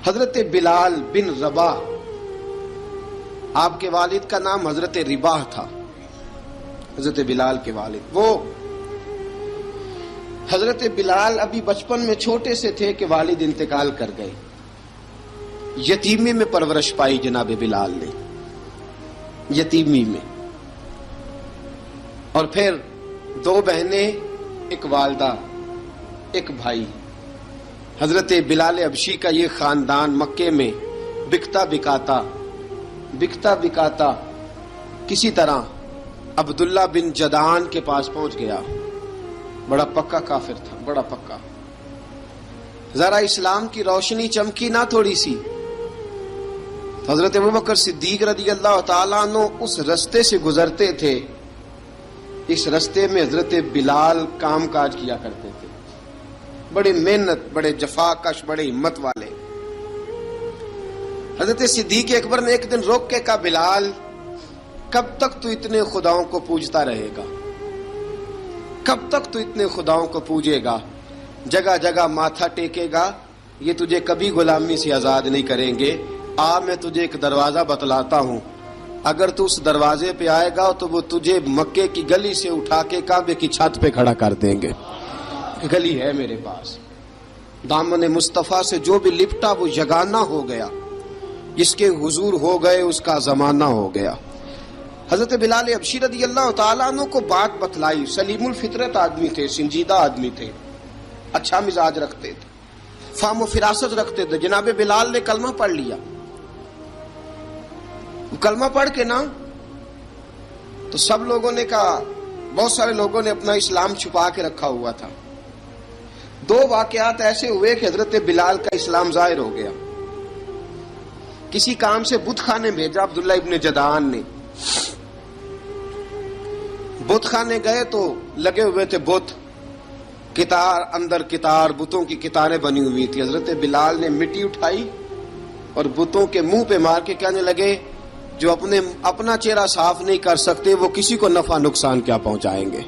حضرت بلال بن رباح، آپ کے والد کا نام حضرت رباح تھا، حضرت بلال کے والد۔ وہ حضرت بلال ابھی بچپن میں چھوٹے سے تھے کہ والد انتقال کر گئے، یتیمی میں پرورش پائی جناب بلال نے، یتیمی میں، اور پھر دو بہنیں، ایک والدہ، ایک بھائی۔ حضرت بلال حبشی کا یہ خاندان مکے میں بکتا بکاتا کسی طرح عبداللہ بن جدعان کے پاس پہنچ گیا۔ بڑا پکا کافر تھا، بڑا پکا۔ ذرا اسلام کی روشنی چمکی نہ تھوڑی سی، حضرت ابوبکر صدیق رضی اللہ تعالیٰ عنہ اس رستے سے گزرتے تھے، اس رستے میں حضرت بلال کام کاج کیا کرتے تھے، بڑے محنت، بڑے جفاکش، بڑے ہمت والے۔ حضرت صدیق اکبر نے ایک دن روک کے کہا، بلال کب تک تو اتنے خداؤں کو پوجتا رہے گا، کب تک تو اتنے خداؤں کو پوجے گا، جگہ جگہ ماتھا ٹیکے گا، یہ تجھے کبھی غلامی سے آزاد نہیں کریں گے۔ میں تجھے ایک دروازہ بتلاتا ہوں، اگر تو اس دروازے پہ آئے گا تو وہ تجھے مکے کی گلی سے اٹھا کے کعبے کی چھت پہ کھڑا کر دیں گے۔ گلی ہے میرے پاس، دامن مصطفیٰ سے جو بھی لپٹا وہ یگانہ ہو گیا، جس کے حضور ہو گئے اس کا زمانہ ہو گیا۔ حضرت بلال حبشی رضی اللہ تعالیٰ عنہ کو بات بتلائی، سلیم الفطرت آدمی تھے، سنجیدہ آدمی تھے، اچھا مزاج رکھتے تھے، فہم و فراست رکھتے تھے۔ جناب بلال نے کلمہ پڑھ لیا، کلمہ پڑھ کے نا تو سب لوگوں نے کہا، بہت سارے لوگوں نے اپنا اسلام چھپا کے رکھا ہوا تھا۔ دو واقعات ایسے ہوئے کہ حضرت بلال کا اسلام ظاہر ہو گیا۔ کسی کام سے بت خانے بھیجا عبداللہ ابن جدعان نے، بت خانے گئے تو لگے ہوئے تھے بت، کتار اندر کتار، بتوں کی کتاریں بنی ہوئی تھی۔ حضرت بلال نے مٹی اٹھائی اور بتوں کے منہ پہ مار کے کہنے لگے، جو اپنا چہرہ صاف نہیں کر سکتے وہ کسی کو نفع نقصان کیا پہنچائیں گے۔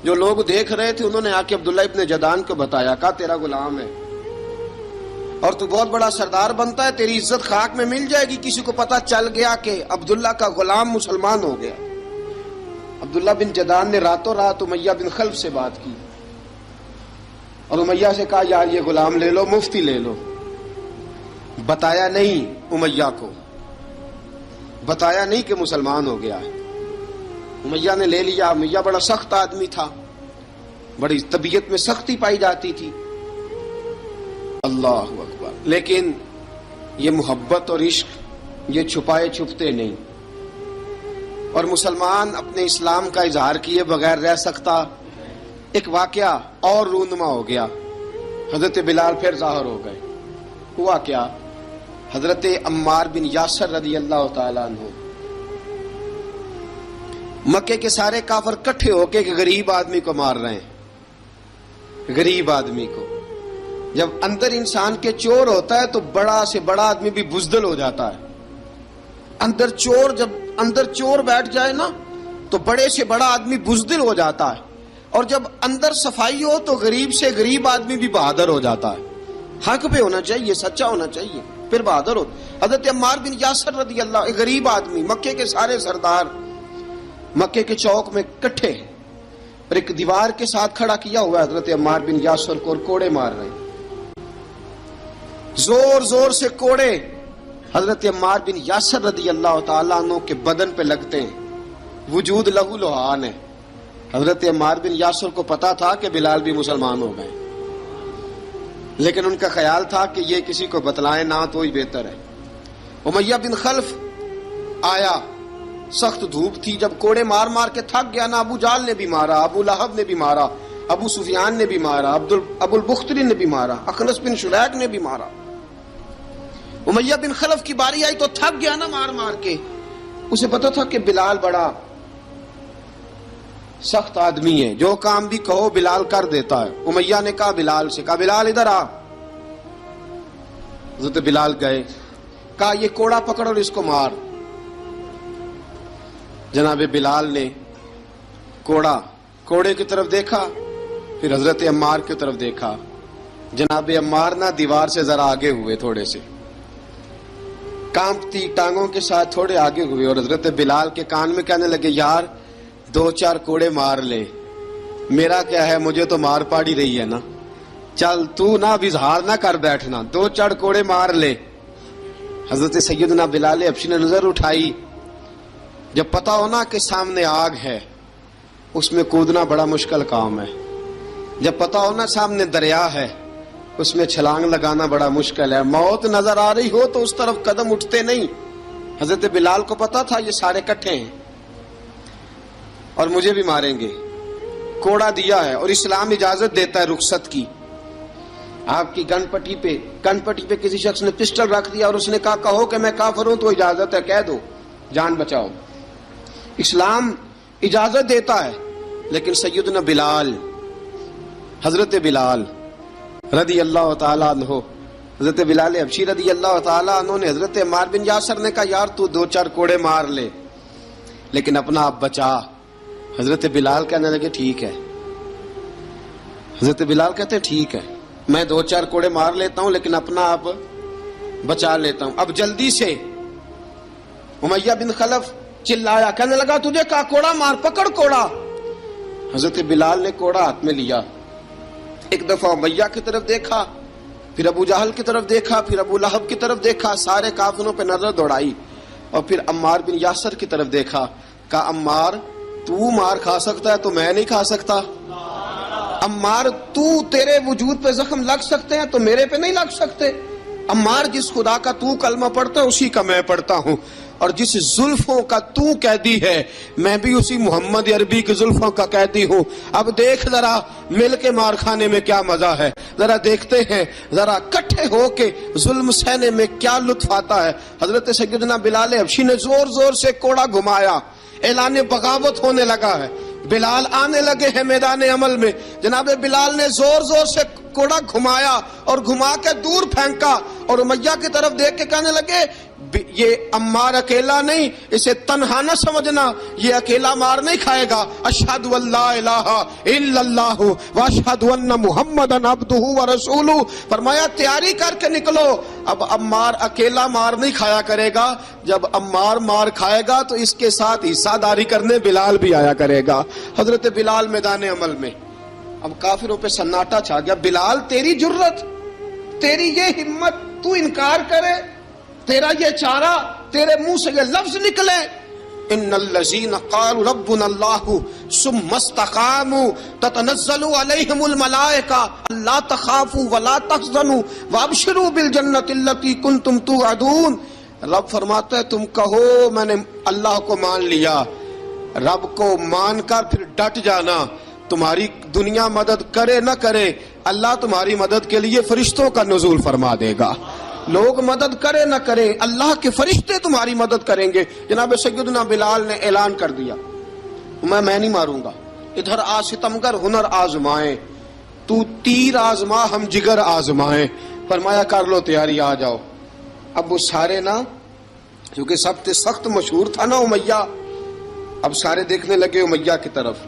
جو لوگ دیکھ رہے تھے انہوں نے آ کے عبداللہ ابن جدعان کو بتایا، کہا تیرا غلام ہے اور تو بہت بڑا سردار بنتا ہے، تیری عزت خاک میں مل جائے گی۔ کسی کو پتا چل گیا کہ عبداللہ کا غلام مسلمان ہو گیا۔ عبداللہ بن جدعان نے راتوں رات امیہ بن خلف سے بات کی اور امیہ سے کہا، یار یہ غلام لے لو، مفتی لے لو۔ بتایا نہیں امیہ کو، بتایا نہیں کہ مسلمان ہو گیا ہے۔ امیہ نے لے لیا۔ امیہ بڑا سخت آدمی تھا، بڑی طبیعت میں سختی پائی جاتی تھی، اللہ اکبر، لیکن یہ محبت اور عشق یہ چھپائے چھپتے نہیں، اور مسلمان اپنے اسلام کا اظہار کیے بغیر رہ سکتا۔ ایک واقعہ اور رونما ہو گیا، حضرت بلال پھر ظاہر ہو گئے۔ ہوا کیا؟ حضرت عمار بن یاسر رضی اللہ تعالیٰ عنہ، مکے کے سارے کافر کٹھے ہو کے غریب آدمی کو مار رہے ہیں، غریب آدمی کو۔ جب اندر انسان کے چور ہوتا ہے تو بڑا سے بڑا آدمی بھی بزدل ہو جاتا ہے۔ جب اندر چور بیٹھ جائے نا تو بڑے سے بڑا آدمی بزدل ہو جاتا ہے، اور جب اندر صفائی ہو تو غریب سے غریب آدمی بھی بہادر ہو جاتا ہے۔ حق پہ ہونا چاہیے، سچا ہونا چاہیے، پھر بہادر ہو۔ حضرت عمار بن یاسر رضی اللہ، ایک غریب آدمی، مکے کے سارے سردار مکے کے چوک میں کٹھے اور ایک دیوار کے ساتھ کھڑا کیا ہوا ہے حضرت عمار بن یاسر کو، اور کوڑے مار رہے ہیں، زور زور سے کوڑے حضرت عمار بن یاسر رضی اللہ تعالیٰ عنہ کے بدن پہ لگتے ہیں، وجود لہو لہان ہے۔ حضرت عمار بن یاسر کو پتا تھا کہ بلال بھی مسلمان ہو گئے، لیکن ان کا خیال تھا کہ یہ کسی کو بتلائیں نہ تو ہی بہتر ہے۔ امیہ بن خلف آیا، سخت دھوپ تھی، جب کوڑے مار مار کے تھک گیا نا، ابو جال نے بھی مارا، ابو لہب نے بھی مارا، ابو سفیان نے بھی مارا، ابو البختری نے بھی مارا، اخنس بن شریک نے بھی مارا۔ امیہ بن خلف کی باری آئی تو تھک گیا نا مار مار کے، اسے پتا تھا کہ بلال بڑا سخت آدمی ہے، جو کام بھی کہو بلال کر دیتا ہے۔ امیہ نے کہا بلال سے، کہا بلال ادھر آ۔ حضرت بلال گئے، کہا یہ کوڑا پکڑ اور اس کو مار۔ جناب بلال نے کوڑے کی طرف دیکھا، پھر حضرت عمار کی طرف دیکھا، جناب عمار نہ دیوار سے ذرا آگے ہوئے، تھوڑے سے کانپتی ٹانگوں کے ساتھ تھوڑے آگے ہوئے، اور حضرت بلال کے کان میں کہنے لگے یار 2-4 کوڑے مار لے، میرا کیا ہے، مجھے تو مار پاڑی رہی ہے نا، چل تو نہ اب اظہار نہ کر بیٹھنا، 2-4 کوڑے مار لے۔ حضرت سیدنا بلال حبشی نے نظر اٹھائی، جب پتا ہونا کہ سامنے آگ ہے اس میں کودنا بڑا مشکل کام ہے، جب پتا ہونا سامنے دریا ہے اس میں چھلانگ لگانا بڑا مشکل ہے، موت نظر آ رہی ہو تو اس طرف قدم اٹھتے نہیں۔ حضرت بلال کو پتا تھا یہ سارے کٹھے ہیں اور مجھے بھی ماریں گے، کوڑا دیا ہے، اور اسلام اجازت دیتا ہے رخصت کی۔ آپ کی گن پٹی پہ کسی شخص نے پسٹل رکھ دیا اور اس نے کہا کہو کہ میں کافر ہوں تو اجازت ہے، کہہ دو، جان بچاؤ، اسلام اجازت دیتا ہے۔ لیکن سیدنا بلال، حضرت بلال رضی اللہ تعالیٰ عنہ، حضرت بلال حبشی رضی اللہ تعالیٰ عنہ نے حضرت عمار بن یاسر نے کہا یار تو 2-4 کوڑے مار لے لیکن اپنا آپ بچا۔ حضرت بلال کہنے لگے ٹھیک ہے، حضرت بلال کہتے ہیں ٹھیک ہے، میں 2-4 کوڑے مار لیتا ہوں لیکن اپنا آپ بچا لیتا ہوں۔ اب جلدی سے امیہ بن خلف چلایا، کہنے لگا تجھے کہا کوڑا مار، پکڑ کوڑا۔ حضرت بلال نے کوڑا ہاتھ میں لیا، ایک دفعہ امیہ کی طرف دیکھا، پھر ابو جہل کی طرف دیکھا، پھر ابو لہب کی طرف دیکھا، سارے کافروں پہ نظر دوڑائی، اور پھر عمار بن یاسر کی طرف دیکھا، کہا عمار تو مار کھا سکتا ہے تو میں نہیں کھا سکتا، عمار تیرے وجود پہ زخم لگ سکتے ہیں تو میرے پہ نہیں لگ سکتے، عمار جس خدا کا تو کلمہ پڑھتا ہے اسی کا میں پڑھتا ہوں، اور جس زلفوں کا تو قیدی ہے میں بھی اسی محمد عربی کی زلفوں کا قیدی ہوں۔ اب دیکھ ذرا مل کے مار کھانے میں کیا مزہ ہے، ذرا دیکھتے ہیں ذرا کٹھے ہو کے ظلم سہنے میں کیا لطف آتا ہے۔ حضرت سیدنا بلال حبشی نے زور زور سے کوڑا گھمایا، اعلان بغاوت ہونے لگا ہے، بلال آنے لگے ہیں میدان عمل میں۔ جناب بلال نے زور زور سے کوڑا گھمایا اور گھما کے دور پھینکا، اور امیہ کی طرف دیکھ کے کہنے لگے یہ عمار اکیلا نہیں، اسے تنہا نہ سمجھنا، یہ اکیلا مار نہیں کھائے گا۔ اشہد ان لا الہ الا اللہ واشہد ان محمدن عبدہ ورسولہ، فرمایا تیاری کر کے نکلو، اب عمار اکیلا مار نہیں کھایا کرے گا، جب عمار مار کھائے گا تو اس کے ساتھ حصہ داری کرنے بلال بھی آیا کرے گا۔ حضرت بلال میدان عمل میں، اب کافروں پہ سناٹا چھا گیا۔ بلال تیری جرت، تیری یہ ہمت، تو انکار کرے، تیرا یہ چارہ، تیرے منہ سے یہ لفظ نکلے، ان الذین قالوا ربنا اللہ ثم استقاموا تتنزل علیہم الملائکہ الا تخافوا ولا تحزنوا وابشروا بالجنۃ التی کنتم توعدون۔ رب فرماتا ہے تم کہو میں نے اللہ کو مان لیا، رب کو مان کر پھر ڈٹ جانا، تمہاری دنیا مدد کرے نہ کرے اللہ تمہاری مدد کے لیے فرشتوں کا نزول فرما دے گا، لوگ مدد کرے نہ کرے اللہ کے فرشتے تمہاری مدد کریں گے۔ جناب سیدنا بلال نے اعلان کر دیا میں نہیں ماروں گا، ادھر آ ستمگر ہنر آزمائیں، تو تیر آزما ہم جگر آزمائیں، فرمایا کر لو تیاری آ جاؤ۔ اب وہ سارے نا، کیونکہ سب سے سخت مشہور تھا نا امیہ، اب سارے دیکھنے لگے امیہ کی طرف،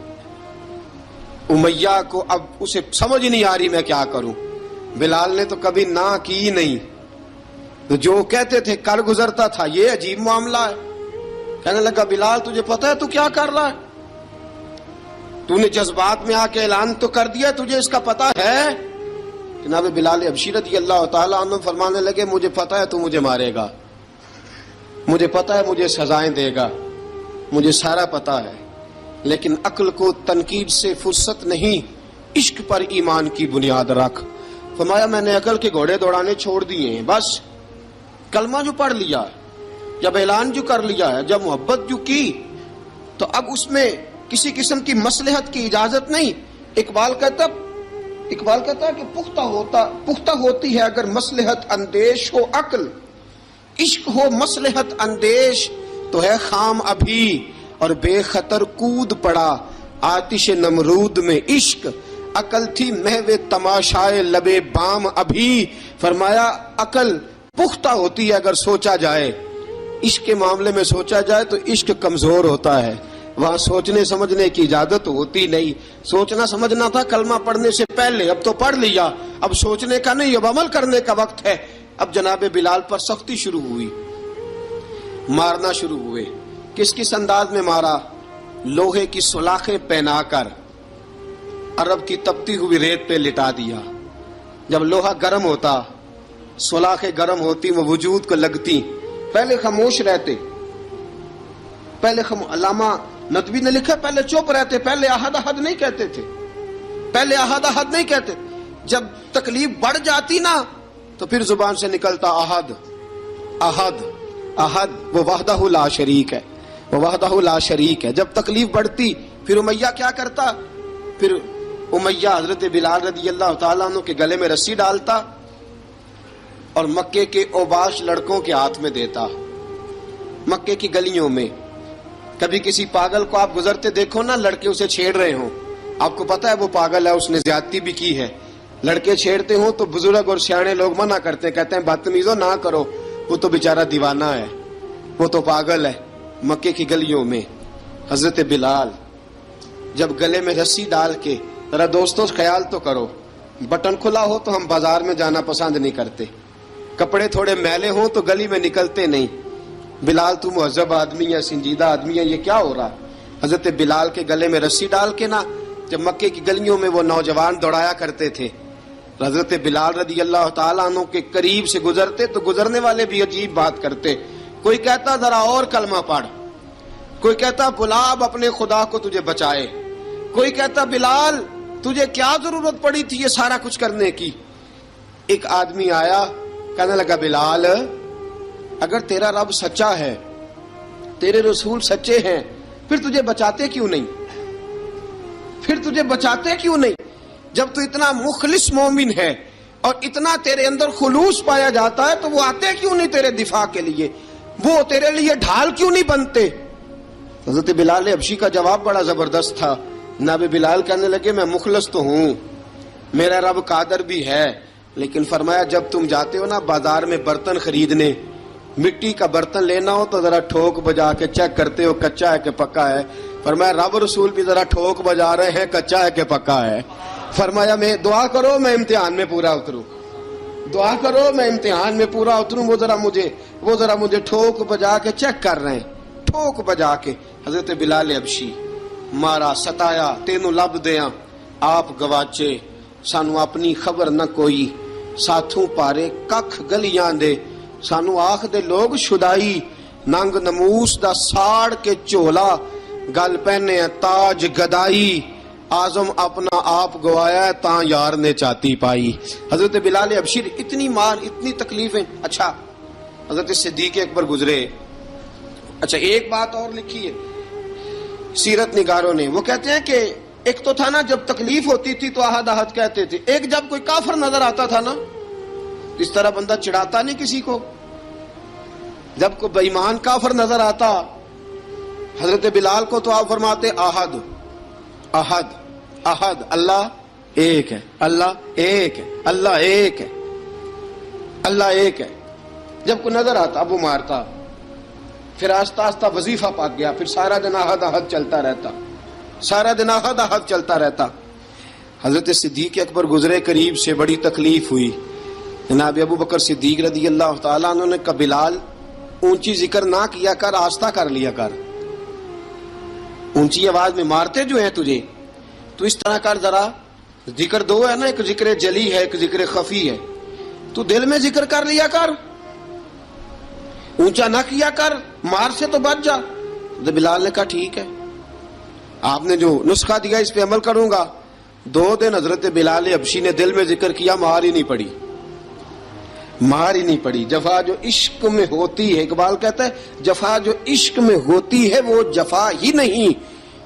امیہ کو اب اسے سمجھ نہیں آ رہی میں کیا کروں۔ بلال نے تو کبھی نہ کی نہیں، تو جو کہتے تھے کر گزرتا تھا، یہ عجیب معاملہ ہے۔ کہنے لگا بلال تجھے پتا ہے تو کیا کر رہا ہے، تو نے جذبات میں آ کے اعلان تو کر دیا، تجھے اس کا پتا ہے؟ جناب بلال حبشی رضی اللہ تعالیٰ عنہ فرمانے لگے مجھے پتا ہے تو مجھے مارے گا، مجھے پتا ہے مجھے سزائیں دے گا، مجھے سارا پتا ہے، لیکن عقل کو تنقید سے فرصت نہیں، عشق پر ایمان کی بنیاد رکھ۔ فرمایا میں نے عقل کے گھوڑے دوڑانے چھوڑ دیے ہیں، بس کلمہ جو پڑھ لیا، جب اعلان جو کر لیا ہے، جب محبت جو کی، تو اب اس میں کسی قسم کی مصلحت کی اجازت نہیں۔ اقبال کہتا ہے کہ پختہ ہوتی ہے اگر مصلحت اندیش ہو عقل، عشق ہو مصلحت اندیش تو ہے خام ابھی، اور بے خطر کود پڑا آتش نمرود میں عشق، عقل تھی محو تماشائے لبے بام ابھی۔ فرمایا عقل پختہ ہوتی ہے اگر سوچا جائے، عشق کے معاملے میں سوچا جائے تو عشق کمزور ہوتا ہے، وہاں سوچنے سمجھنے کی اجازت ہوتی نہیں. سوچنا سمجھنا تھا کلمہ پڑھنے سے پہلے، اب تو پڑھ لیا، اب سوچنے کا نہیں، اب عمل کرنے کا وقت ہے. اب جناب بلال پر سختی شروع ہوئی، مارنا شروع ہوئے. کس کس انداز میں مارا؟ لوہے کی سلاخیں پہنا کر عرب کی تپتی ہوئی ریت پہ لٹا دیا. جب لوہا گرم ہوتا، سلاخیں گرم ہوتی، وہ وجود کو لگتی. پہلے خاموش رہتے، پہلے علامہ ندوی نے لکھا پہلے چپ رہتے، پہلے احد احد نہیں کہتے تھے، پہلے احد احد نہیں کہتے. جب تکلیف بڑھ جاتی نا تو پھر زبان سے نکلتا احد احد احد. وہ وحدہ لا شریک ہے، وہ وحدہ لا شریک ہے. جب تکلیف بڑھتی پھر امیہ کیا کرتا؟ پھر امیہ حضرت بلال رضی اللہ تعالیٰ عنہ کے گلے میں رسی ڈالتا اور مکے کے اوباش لڑکوں کے ہاتھ میں دیتا. مکے کی گلیوں میں کبھی کسی پاگل کو آپ گزرتے دیکھو نا، لڑکے اسے چھیڑ رہے ہوں، آپ کو پتا ہے وہ پاگل ہے، اس نے زیادتی بھی کی ہے. لڑکے چھیڑتے ہوں تو بزرگ اور سیانے لوگ منع کرتے ہیں، کہتے ہیں بدتمیزوں نہ کرو، وہ تو بیچارہ دیوانہ ہے، وہ تو پاگل ہے. مکے کی گلیوں میں حضرت بلال جب گلے میں رسی ڈال کے، ذرا دوستوں خیال تو کرو، بٹن کھلا ہو تو ہم بازار میں جانا پسند نہیں کرتے، کپڑے تھوڑے میلے ہوں تو گلی میں نکلتے نہیں. بلال تو مہذب آدمی ہے، سنجیدہ آدمی ہے، یہ کیا ہو رہا؟ حضرت بلال کے گلے میں رسی ڈال کے نا، جب مکے کی گلیوں میں وہ نوجوان دوڑایا کرتے تھے، حضرت بلال رضی اللہ تعالیٰ عنہ کے قریب سے گزرتے تو گزرنے والے بھی عجیب بات کرتے. کوئی کہتا ذرا اور کلمہ پڑھ، کوئی کہتا بلا اب اپنے خدا کو تجھے بچائے، کوئی کہتا بلال تجھے کیا ضرورت پڑی تھی یہ سارا کچھ کرنے کی. ایک آدمی آیا کہنے لگا بلال اگر تیرا رب سچا ہے، تیرے رسول سچے ہیں، پھر تجھے بچاتے کیوں نہیں؟ پھر تجھے بچاتے کیوں نہیں؟ جب تو اتنا مخلص مومن ہے اور اتنا تیرے اندر خلوص پایا جاتا ہے تو وہ آتے کیوں نہیں تیرے دفاع کے لیے؟ وہ تیرے لیے ڈھال کیوں نہیں بنتے؟ حضرت بلال حبشی کا جواب بڑا زبردست تھا. جناب بلال کہنے لگے میں مخلص تو ہوں، میرا رب قادر بھی ہے، لیکن فرمایا جب تم جاتے ہو نا بازار میں برتن خریدنے، مٹی کا برتن لینا ہو تو ذرا ٹھوک بجا کے چیک کرتے ہو کچا ہے کہ پکا ہے. فرمایا رب رسول بھی ذرا ٹھوک بجا رہے ہیں کچا ہے کہ پکا ہے. فرمایا میں دعا کرو میں امتحان میں پورا اتروں، دعا کرو میں امتحان میں پورا اتروں. وہ ذرا مجھے ٹھوک بجا کے چیک کر رہے ہیں، ٹھوک بجا کے. حضرت بلال حبشی مارا ستایا تینوں لب دیاں آپ گواچے، سانو اپنی خبر نہ کوئی، ساتھوں پارے ککھ گلیاں دے، سانو آخ دے لوگ شدائی، ننگ نموس دا ساڑ کے چولا، گل پہنے تاج گدائی، آزم اپنا آپ گوایا ہے تاں یار نے چاتی پائی. حضرت بلال حبشی اتنی مار اتنی تکلیفیں. اچھا حضرت صدیق اکبر گزرے. اچھا ایک بات اور لکھی ہے سیرت نگاروں نے، وہ کہتے ہیں کہ ایک تو تھا نا جب تکلیف ہوتی تھی تو احد احد کہتے تھے، ایک جب کوئی کافر نظر آتا تھا نا اس طرح بندہ چڑھاتا نہیں کسی کو، جب کوئی بے ایمان کافر نظر آتا حضرت بلال کو تو آپ فرماتے احد احد احد، اللہ ایک ہے، اللہ ایک ہے، اللہ ایک ہے، اللہ ایک ہے. جب کوئی نظر آتا اب وہ مارتا. پھر آہستہ آہستہ وظیفہ پاک گیا، پھر سارا دن احد احد چلتا رہتا، سارا دن احد احد چلتا رہتا. حضرت صدیق اکبر گزرے قریب سے، بڑی تکلیف ہوئی. جناب ابو بکر صدیق رضی اللہ تعالیٰ عنہ نے کہا بلال اونچی ذکر نہ کیا کر، آہستہ کر لیا کر، اونچی آواز میں مارتے جو ہیں تجھے تو اس طرح کر، ذرا ذکر دو ہے نا، ایک ذکر جلی ہے ایک ذکر خفی ہے، تو دل میں ذکر کر لیا کر، اونچا نہ کیا کر، مار سے تو بچ جا. تو بلال نے کہا ٹھیک ہے، آپ نے جو نسخہ دیا اس پہ عمل کروں گا. 2 دن حضرت بلال حبشی نے دل میں ذکر کیا، مار ہی نہیں پڑی، مار ہی نہیں پڑی. جفا جو عشق میں ہوتی ہے، اقبال کہتا ہے جفا جو عشق میں ہوتی ہے وہ جفا ہی نہیں،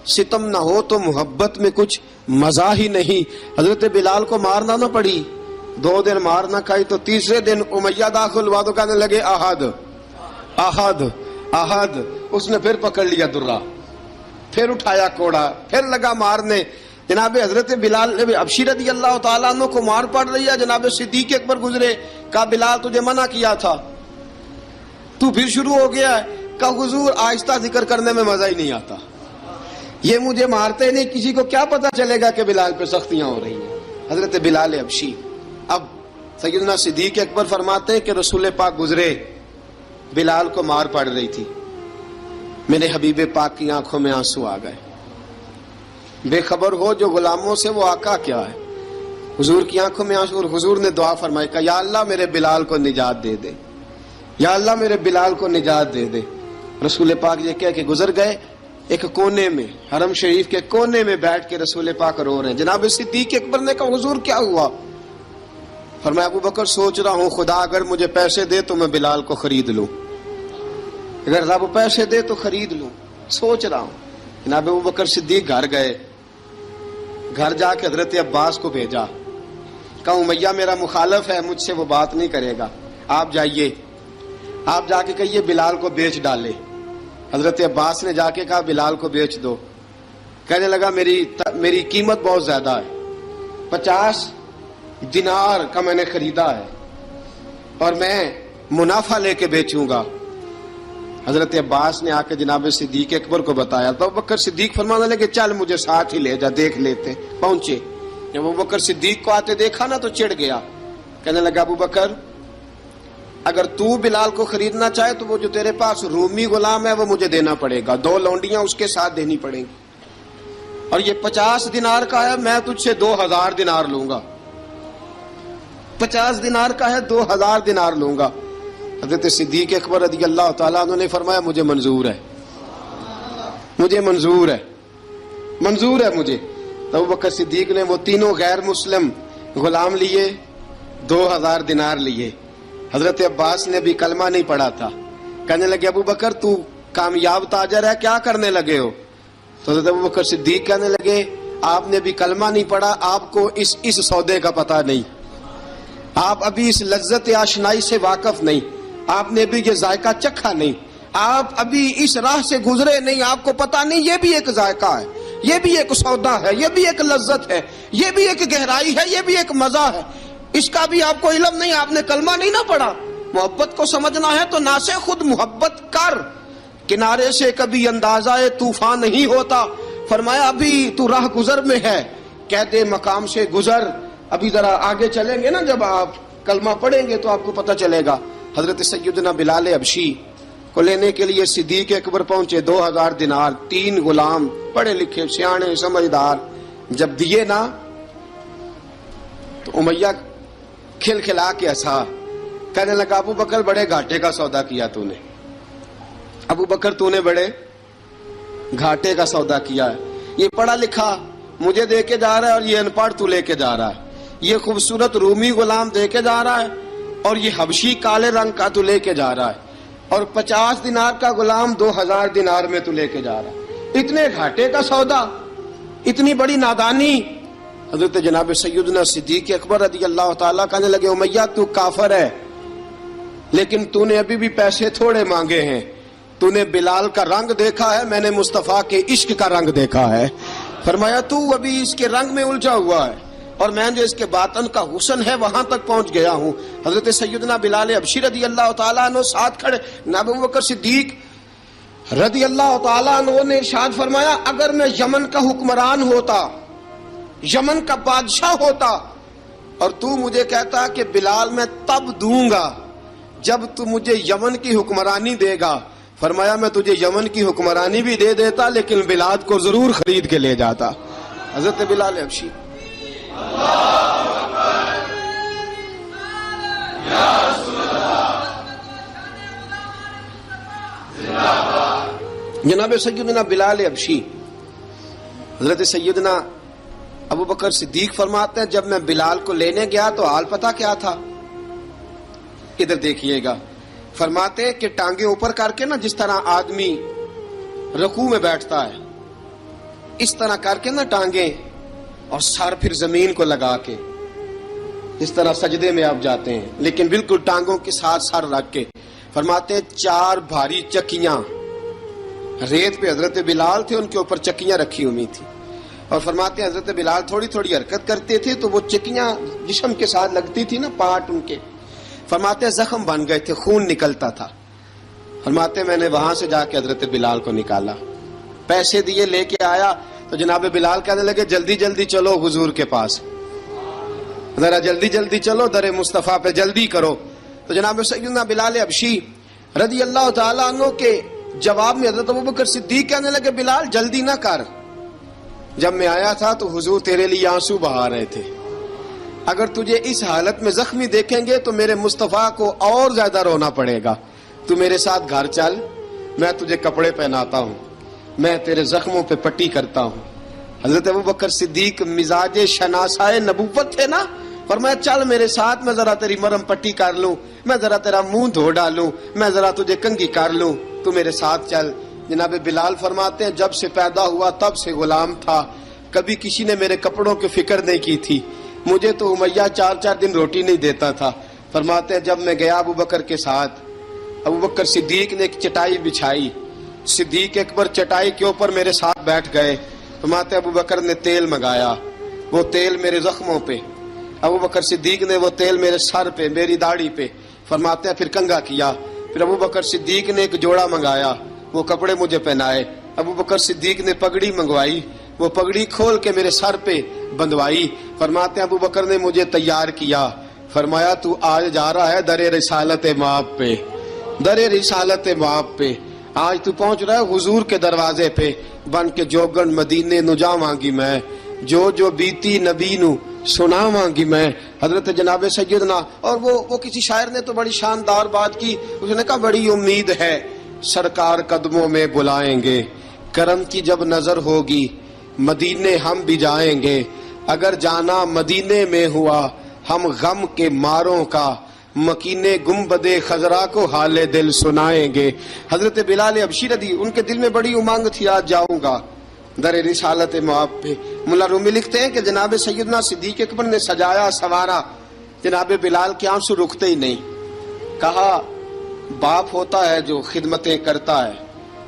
ستم نہ ہو تو محبت میں کچھ مزہ ہی نہیں. حضرت بلال کو مارنا نہ پڑی، 2 دن مار نہ کھائی تو تیسرے دن امیہ داخل ہوا تو کہنے لگے احد احد احد. اس نے پھر پکڑ لیا درہ، پھر اٹھایا کوڑا، پھر لگا مارنے. جناب حضرت بلال حبشی رضی اللہ تعالیٰ عنہ کو مار پڑ رہی ہے. جناب صدیق اکبر گزرے، کہا بلال تجھے منع کیا تھا، تو پھر شروع ہو گیا ہے. کہا حضور آہستہ ذکر کرنے میں مزہ ہی نہیں آتا، یہ مجھے مارتے نہیں، کسی کو کیا پتا چلے گا کہ بلال پہ سختیاں ہو رہی ہیں. حضرت بلال حبشی. اب سیدنا صدیق اکبر فرماتے ہیں کہ رسول پاک گزرے، بلال کو مار پڑ رہی تھی، میرے حبیب پاک کی آنکھوں میں آنسو آ گئے. بے خبر ہو جو غلاموں سے وہ آقا کیا ہے. حضور کی آنکھوں میں آنسو، اور حضور نے دعا فرمائی کہ یا اللہ میرے بلال کو نجات دے دے، یا اللہ میرے بلال کو نجات دے دے. رسول پاک یہ کہہ کے گزر گئے. ایک کونے میں، حرم شریف کے کونے میں بیٹھ کے رسول پاک رو رہے ہیں. جناب صدیق اکبر نے کہا حضور کیا ہوا؟ فرمایا ابو بکر سوچ رہا ہوں خدا اگر مجھے پیسے دے تو میں بلال کو خرید لوں، اگر رب پیسے دے تو خرید لوں، سوچ رہا ہوں. جناب ابو بکر صدیق گھر گئے، گھر جا کے حضرت عباس کو بھیجا، کہا امیہ میرا مخالف ہے، مجھ سے وہ بات نہیں کرے گا، آپ جائیے، آپ جا کے کہیے بلال کو بیچ ڈالے. حضرت عباس نے جا کے کہا بلال کو بیچ دو. کہنے لگا میری قیمت بہت زیادہ ہے، 50 دینار کا میں نے خریدا ہے اور میں منافع لے کے بیچوں گا. حضرت عباس نے آ کے جناب صدیق اکبر کو بتایا تو ابو بکر صدیق فرمانے لگے چل مجھے ساتھ ہی لے جا، دیکھ لیتے. پہنچے، جب ابو بکر صدیق کو آتے دیکھا نا تو چڑ گیا. کہنے لگا ابو بکر اگر تو بلال کو خریدنا چاہے تو وہ جو تیرے پاس رومی غلام ہے وہ مجھے دینا پڑے گا، 2 لونڈیاں اس کے ساتھ دینی پڑیں گی، اور یہ 50 دینار کا ہے، میں تجھ سے 2000 دینار لوں گا. 50 دینار کا ہے، 2000 دینار لوں گا. حضرت صدیق اکبر رضی اللہ تعالیٰ عنہ نے فرمایا مجھے منظور ہے، مجھے منظور ہے، منظور ہے مجھے. تو ابو بکر صدیق نے وہ تینوں غیر مسلم غلام لیے، 2000 دینار لیے. حضرت عباس نے بھی کلمہ نہیں پڑھا تھا. کہنے لگے ابو بکر تو کامیاب تاجر ہے، کیا کرنے لگے ہو؟ تو حضرت ابو بکر صدیق کہنے لگے آپ نے بھی کلمہ نہیں پڑھا، آپ کو اس سودے کا پتہ نہیں، آپ ابھی اس لذت آشنائی سے واقف نہیں، آپ نے بھی یہ ذائقہ چکھا نہیں، آپ ابھی اس راہ سے گزرے نہیں، آپ کو پتہ نہیں یہ بھی ایک ذائقہ ہے، یہ بھی ایک سودا ہے، یہ بھی ایک لذت ہے، یہ بھی ایک گہرائی ہے، یہ بھی ایک مزہ ہے، اس کا بھی آپ کو علم نہیں، آپ نے کلمہ نہیں نہ پڑھا. محبت کو سمجھنا ہے تو نہ سے خود محبت کر، کنارے سے کبھی اندازہ طوفان نہیں ہوتا. فرمایا ابھی تو راہ گزر میں ہے، کہتے مقام سے گزر، ابھی ذرا آگے چلیں گے نا، جب آپ کلمہ پڑھیں گے تو آپ کو پتہ چلے گا. حضرت سیدنا بلال حبشی کو لینے کے لیے صدیق اکبر پہنچے، 2000 دینار، 3 غلام پڑھے لکھے سیانے سمجھدار. جب دیے نا تو امیہ کھل کھلا کے ہنسا. کہنے لگا ابو بکر بڑے گھاٹے کا سودا کیا تو نے، ابو بکر تو نے بڑے گھاٹے کا سودا کیا ہے. یہ پڑھا لکھا مجھے دے کے جا رہا ہے اور یہ ان پڑھ تو لے کے جا رہا ہے، یہ خوبصورت رومی غلام دے کے جا رہا ہے اور یہ حبشی کالے رنگ کا تو لے کے جا رہا ہے، اور 50 دینار کا غلام 2000 دینار میں تو لے کے جا رہا ہے. اتنے گھاٹے کا سودا، اتنی بڑی نادانی. حضرت جناب سیدنا صدیق اکبر رضی اللہ تعالیٰ کہنے لگے امیہ تو کافر ہے، لیکن تو نے ابھی بھی پیسے تھوڑے مانگے ہیں، تو نے بلال کا رنگ دیکھا ہے، میں نے مصطفیٰ کے عشق کا رنگ دیکھا ہے. فرمایا تو ابھی اس کے رنگ میں الجھا ہوا ہے اور میں جو اس کے باطن کا حسن ہے وہاں تک پہنچ گیا ہوں. حضرت سیدنا بلال حبشی رضی اللہ تعالیٰ عنہ ساتھ کھڑے. ابو بکر صدیق رضی اللہ تعالیٰ عنہ نے ارشاد فرمایا اگر میں یمن کا حکمران ہوتا، یمن کا بادشاہ ہوتا، اور تو مجھے کہتا کہ بلال میں تب دوں گا جب تو مجھے یمن کی حکمرانی دے گا، فرمایا میں تجھے یمن کی حکمرانی بھی دے دیتا لیکن بلال کو ضرور خرید کے لے جاتا. حضرت بلال حبشی. جناب سیدنا بلال حبشی، حضرت سیدنا ابو بکر صدیق فرماتے ہیں جب میں بلال کو لینے گیا تو حال پتہ کیا تھا؟ ادھر دیکھیے گا. فرماتے کہ ٹانگیں اوپر کر کے نا، جس طرح آدمی رکوع میں بیٹھتا ہے اس طرح کر کے نا ٹانگیں، اور سر پھر زمین کو لگا کے جس طرح سجدے میں آپ جاتے ہیں، لیکن بالکل ٹانگوں کے ساتھ سر رکھ کے. فرماتے 4 بھاری چکیاں ریت پہ حضرت بلال تھے، ان کے اوپر چکیاں رکھی ہوئی تھی، اور فرماتے ہیں حضرت بلال تھوڑی تھوڑی حرکت کرتے تھے تو وہ چکیاں جسم کے ساتھ لگتی تھی نا، پارٹ ان کے. فرماتے زخم بن گئے تھے، خون نکلتا تھا. فرماتے میں نے وہاں سے جا کے حضرت بلال کو نکالا، پیسے دیے لے کے آیا تو جناب بلال کہنے لگے جلدی جلدی چلو حضور کے پاس، ذرا جلدی جلدی چلو، در مصطفیٰ پہ جلدی کرو۔ تو جناب سیدنا بلال حبشی رضی اللہ تعالیٰ عنہ کے جواب میں حضرت ابوبکر صدیق کہنے لگے بلال جلدی نہ کر، جب میں آیا تھا تو حضور تیرے لیے آنسو بہا رہے تھے، اگر تجھے اس حالت میں زخمی دیکھیں گے تو میرے مصطفیٰ کو اور زیادہ رونا پڑے گا، تو میرے ساتھ گھر چل، میں تجھے کپڑے پہناتا ہوں، میں تیرے زخموں پہ پٹی کرتا ہوں۔ حضرت ابوبکر صدیق مزاج شناسائے نبوت تھے نا، فرمایا چل میرے ساتھ، میں ذرا تیری مرم پٹی کر لوں، میں ذرا تیرا منہ دھو ڈالوں، میں ذرا تجھے کنگھی کر لوں، تو میرے ساتھ چل۔ جناب بلال فرماتے ہیں جب سے پیدا ہوا تب سے غلام تھا، کبھی کسی نے میرے کپڑوں کی فکر نہیں کی تھی، مجھے تو امیہ 4 دن روٹی نہیں دیتا تھا۔ فرماتے ہیں جب میں گیا ابوبکر کے ساتھ، ابوبکر صدیق نے ایک چٹائی بچھائی، صدیق اکبر چٹائی کے اوپر میرے ساتھ بیٹھ گئے۔ فرماتے ابوبکر نے تیل منگایا، وہ تیل میرے زخموں پہ، ابوبکر صدیق نے وہ تیل میرے سر پہ، میری داڑھی پہ، فرماتے ہیں پھر کنگھا کیا، پھر ابوبکر صدیق نے ایک جوڑا منگایا، وہ کپڑے مجھے پہنائے، ابوبکر صدیق نے پگڑی منگوائی، وہ پگڑی کھول کے میرے سر پہ بندھوائی۔ فرماتے ہیں ابوبکر نے مجھے تیار کیا، فرمایا تو آج جا رہا ہے در رسالت مآب پہ، در رسالت مآب پہ، آج تو پہنچ رہا ہے حضور کے دروازے پہ، بن کے جوگن مدینے نو جاواں گی میں، جو بیتی نبی نو سناواں گی میں۔ حضرت جناب سیدنا، اور وہ کسی شاعر نے تو بڑی شاندار بات کی، اس نے کہا بڑی امید ہے سرکار قدموں میں بلائیں گے، کرم کی جب نظر ہوگی مدینے ہم بھی جائیں گے، اگر جانا مدینے میں ہوا ہم غم کے ماروں کا، مکینے گنبد خضرا کو حال دل سنائیں گے۔ حضرت بلال حبشی رضی ان کے دل میں بڑی امنگ تھی آج جاؤں گا در رسالت مآب پہ۔ ملا رومی لکھتے ہیں کہ جناب سیدنا صدیق اکبر نے سجایا سوارا، جناب بلال کے آنسو رکتے ہی نہیں۔ کہا باپ ہوتا ہے جو خدمتیں کرتا ہے،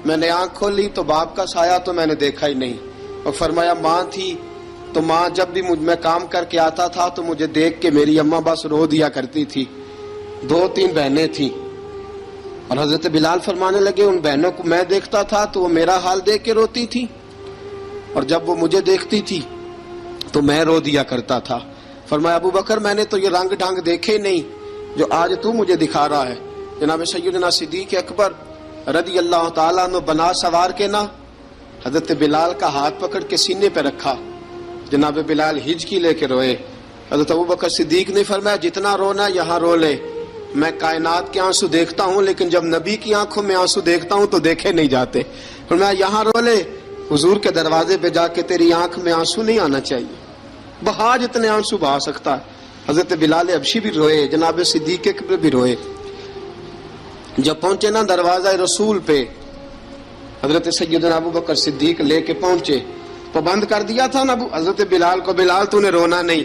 میں نے آنکھ کھولی تو باپ کا سایہ تو میں نے دیکھا ہی نہیں، اور فرمایا ماں تھی تو ماں جب بھی میں کام کر کے آتا تھا تو مجھے دیکھ کے میری اماں بس رو دیا کرتی تھی، 2-3 بہنیں تھیں، اور حضرت بلال فرمانے لگے ان بہنوں کو میں دیکھتا تھا تو وہ میرا حال دیکھ کے روتی تھی، اور جب وہ مجھے دیکھتی تھی تو میں رو دیا کرتا تھا۔ فرمایا ابوبکر میں نے تو یہ رنگ ڈھنگ دیکھے نہیں جو آج تو مجھے دکھا رہا ہے۔ جناب سیدنا صدیق اکبر رضی اللہ تعالیٰ عنہ بنا سوار کے نا حضرت بلال کا ہاتھ پکڑ کے سینے پہ رکھا، جناب بلال ہچکی لے کے روئے۔ حضرت ابوبکر صدیق نے فرمایا جتنا رونا یہاں رو لے، میں کائنات کے آنسو دیکھتا ہوں لیکن جب نبی کی آنکھوں میں آنسو دیکھتا ہوں تو دیکھے نہیں جاتے، فرمایا یہاں رو لے، حضور کے دروازے پہ جا کے تیری آنکھ میں آنسو نہیں آنا چاہیے، بہا جتنے آنسو بہا سکتا ہے۔ حضرت بلال حبشی بھی روئے، جناب صدیق اکبر بھی روئے۔ جب پہنچے نا دروازہ رسول پہ، حضرت سیدنا ابوبکر صدیق لے کے پہنچے، پابند کر دیا تھا نا حضرت بلال کو، بلال تو نے رونا نہیں،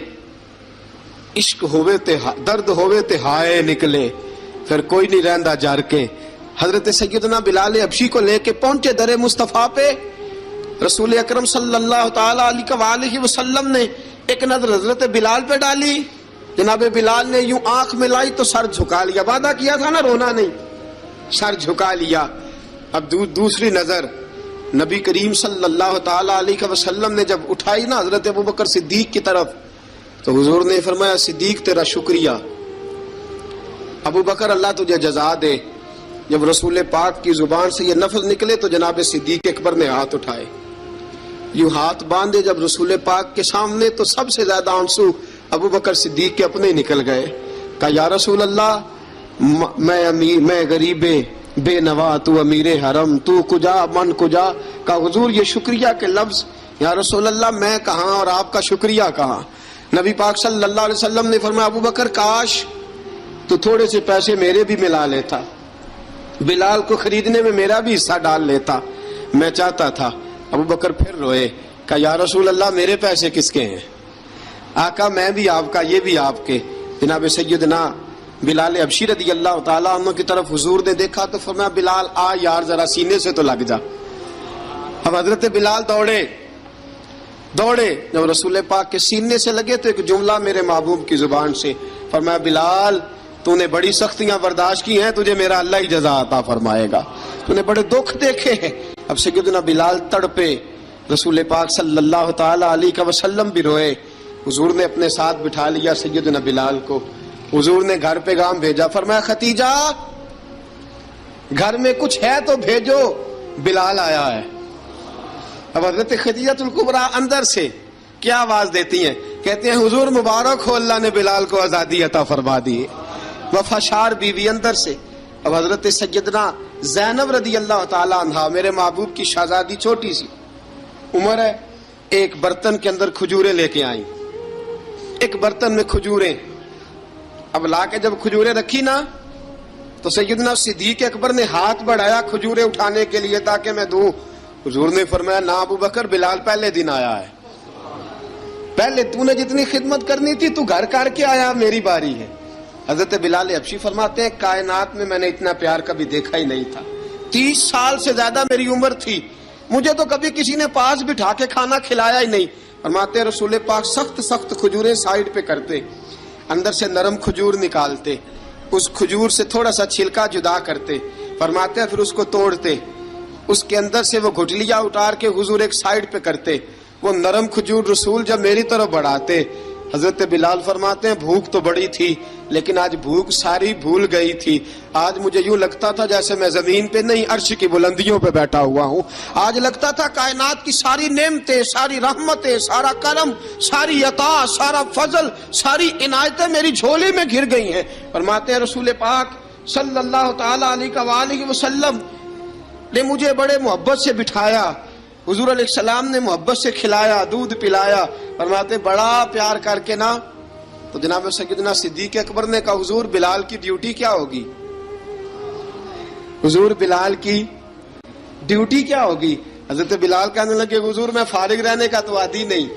عشق ہوئے تے درد ہوئے تے ہائے نکلے، پھر کوئی نہیں رہندا جر کے۔ حضرت سیدنا بلال حبشی کو لے کے پہنچے در مصطفیٰ پہ، رسول اکرم صلی اللہ تعالی علیہ وسلم نے ایک نظر حضرت بلال پہ ڈالی، جناب بلال نے یوں آنکھ ملائی تو سر جھکا لیا، وعدہ کیا تھا نا رونا نہیں، سر جھکا لیا۔ اب دوسری نظر نبی کریم صلی اللہ تعالی علیہ وسلم نے جب اٹھائی نا حضرت ابوبکر صدیق کی طرف تو حضور نے فرمایا صدیق تیرا شکریہ، ابوبکر اللہ تجھے جزا دے۔ جب رسول پاک کی زبان سے یہ لفظ نکلے تو جناب صدیق اکبر نے ہاتھ اٹھائے، یوں ہاتھ باندھے جب رسول پاک کے سامنے تو سب سے زیادہ آنسو ابوبکر صدیق کے اپنے نکل گئے۔ کہا یا رسول اللہ میں غریب بے نوا، تو امیر حرم، تو کجا من کجا۔ کہا حضور یہ شکریہ کے لفظ، یا رسول اللہ میں کہاں اور آپ کا شکریہ کہاں۔ نبی پاک صلی اللہ علیہ وسلم نے فرمایا ابوبکر کاش تو تھوڑے سے پیسے میرے بھی ملا لیتا، بلال کو خریدنے میں میرا بھی حصہ ڈال لیتا، میں چاہتا تھا۔ ابوبکر پھر روئے، کہا یا رسول اللہ میرے پیسے کس کے ہیں؟ آقا میں بھی آپ کا، یہ بھی آپ کے۔ جناب سیدنا بلال حبشی رضی اللہ تعالیٰ عنہ کی طرف حضور نے دیکھا تو فرمایا بلال آ یار ذرا سینے سے تو لگ جا۔ اب حضرت بلال دوڑے، جب رسول پاک کے سینے سے لگے تو ایک جملہ میرے محبوب کی زبان سے، فرمایا بلال تو نے بڑی سختیاں برداشت کی ہیں، تجھے میرا اللہ ہی جزا عطا فرمائے گا، تو نے بڑے دکھ دیکھے ہیں۔ اب سیدنا بلال تڑپے، رسول پاک صلی اللہ تعالی علیہ وسلم بھی روئے. حضور نے اپنے ساتھ بٹھا لیا سیدنا بلال کو. حضور نے گھر پیغام بھیجا، فرمایا ختیجہ گھر میں کچھ ہے تو بھیجو، بلال آیا ہے. اب حضرت خدیجہ الکبریٰ اندر سے کیا آواز دیتی ہیں؟ کہتے ہیں حضور مبارک ہو، اللہ نے بلال کو آزادی عطا فرما دی. وفاشار بیوی اندر سے. اب حضرت سیدنا زینب رضی اللہ تعالی عنہا، میرے محبوب کی شہزادی، چھوٹی سی عمر ہے، ایک برتن کے اندر کھجوریں لے کے آئیں. ایک برتن میں کھجوریں. اب لا کے جب کھجوریں رکھی نا تو سیدنا صدیق اکبر نے ہاتھ بڑھایا کھجوریں اٹھانے کے لیے تاکہ میں دوں. حضور نے فرمایا نہ ابو بکر، بلال پہلے دن آیا ہے، پہلے تو نے جتنی خدمت کرنی تھی تو گھر کر کے آیا، میری باری ہے. حضرت بلال حبشی فرماتے ہیں کائنات میں نے اتنا پیار کبھی دیکھا ہی نہیں تھا. 30 سال سے زیادہ میری عمر تھی، مجھے تو کبھی کسی نے پاس بٹھا کے کھانا کھلایا ہی نہیں. فرماتے ہیں رسول پاک سخت سخت کھجوریں سائیڈ پہ کرتے، اندر سے نرم کھجور نکالتے، اس کھجور سے تھوڑا سا چھلکا جدا کرتے. فرماتے ہیں پھر اس کو توڑتے، اس کے اندر سے وہ گھٹلیاں اتار کے حضور ایک سائیڈ پہ کرتے. وہ نرم کھجور رسول جب میری طرف بڑھاتے، حضرت بلال فرماتے ہیں بھوک تو بڑی تھی لیکن آج بھوک ساری بھول گئی تھی. آج مجھے یوں لگتا تھا جیسے میں زمین پہ نہیں عرش کی بلندیوں پہ بیٹھا ہوا ہوں. آج لگتا تھا کائنات کی ساری نعمتیں، ساری رحمتیں، سارا کرم، ساری عطا، سارا فضل، ساری عنایتیں میری جھولی میں گر گئی ہیں. فرماتے ہیں رسول پاک صلی اللہ تعالی علیہ وآلہ وسلم نے مجھے بڑے محبت سے بٹھایا، حضور علیہ السلام نے محبت سے کھلایا، دودھ پلایا. فرماتے بڑا پیار کر کے نا تو جناب سیدنا صدیق اکبر نے کہا حضور بلال کی ڈیوٹی کیا ہوگی؟ حضور بلال کی ڈیوٹی کیا ہوگی؟ حضرت بلال کہنے لگے حضور میں فارغ رہنے کا تو عادی نہیں،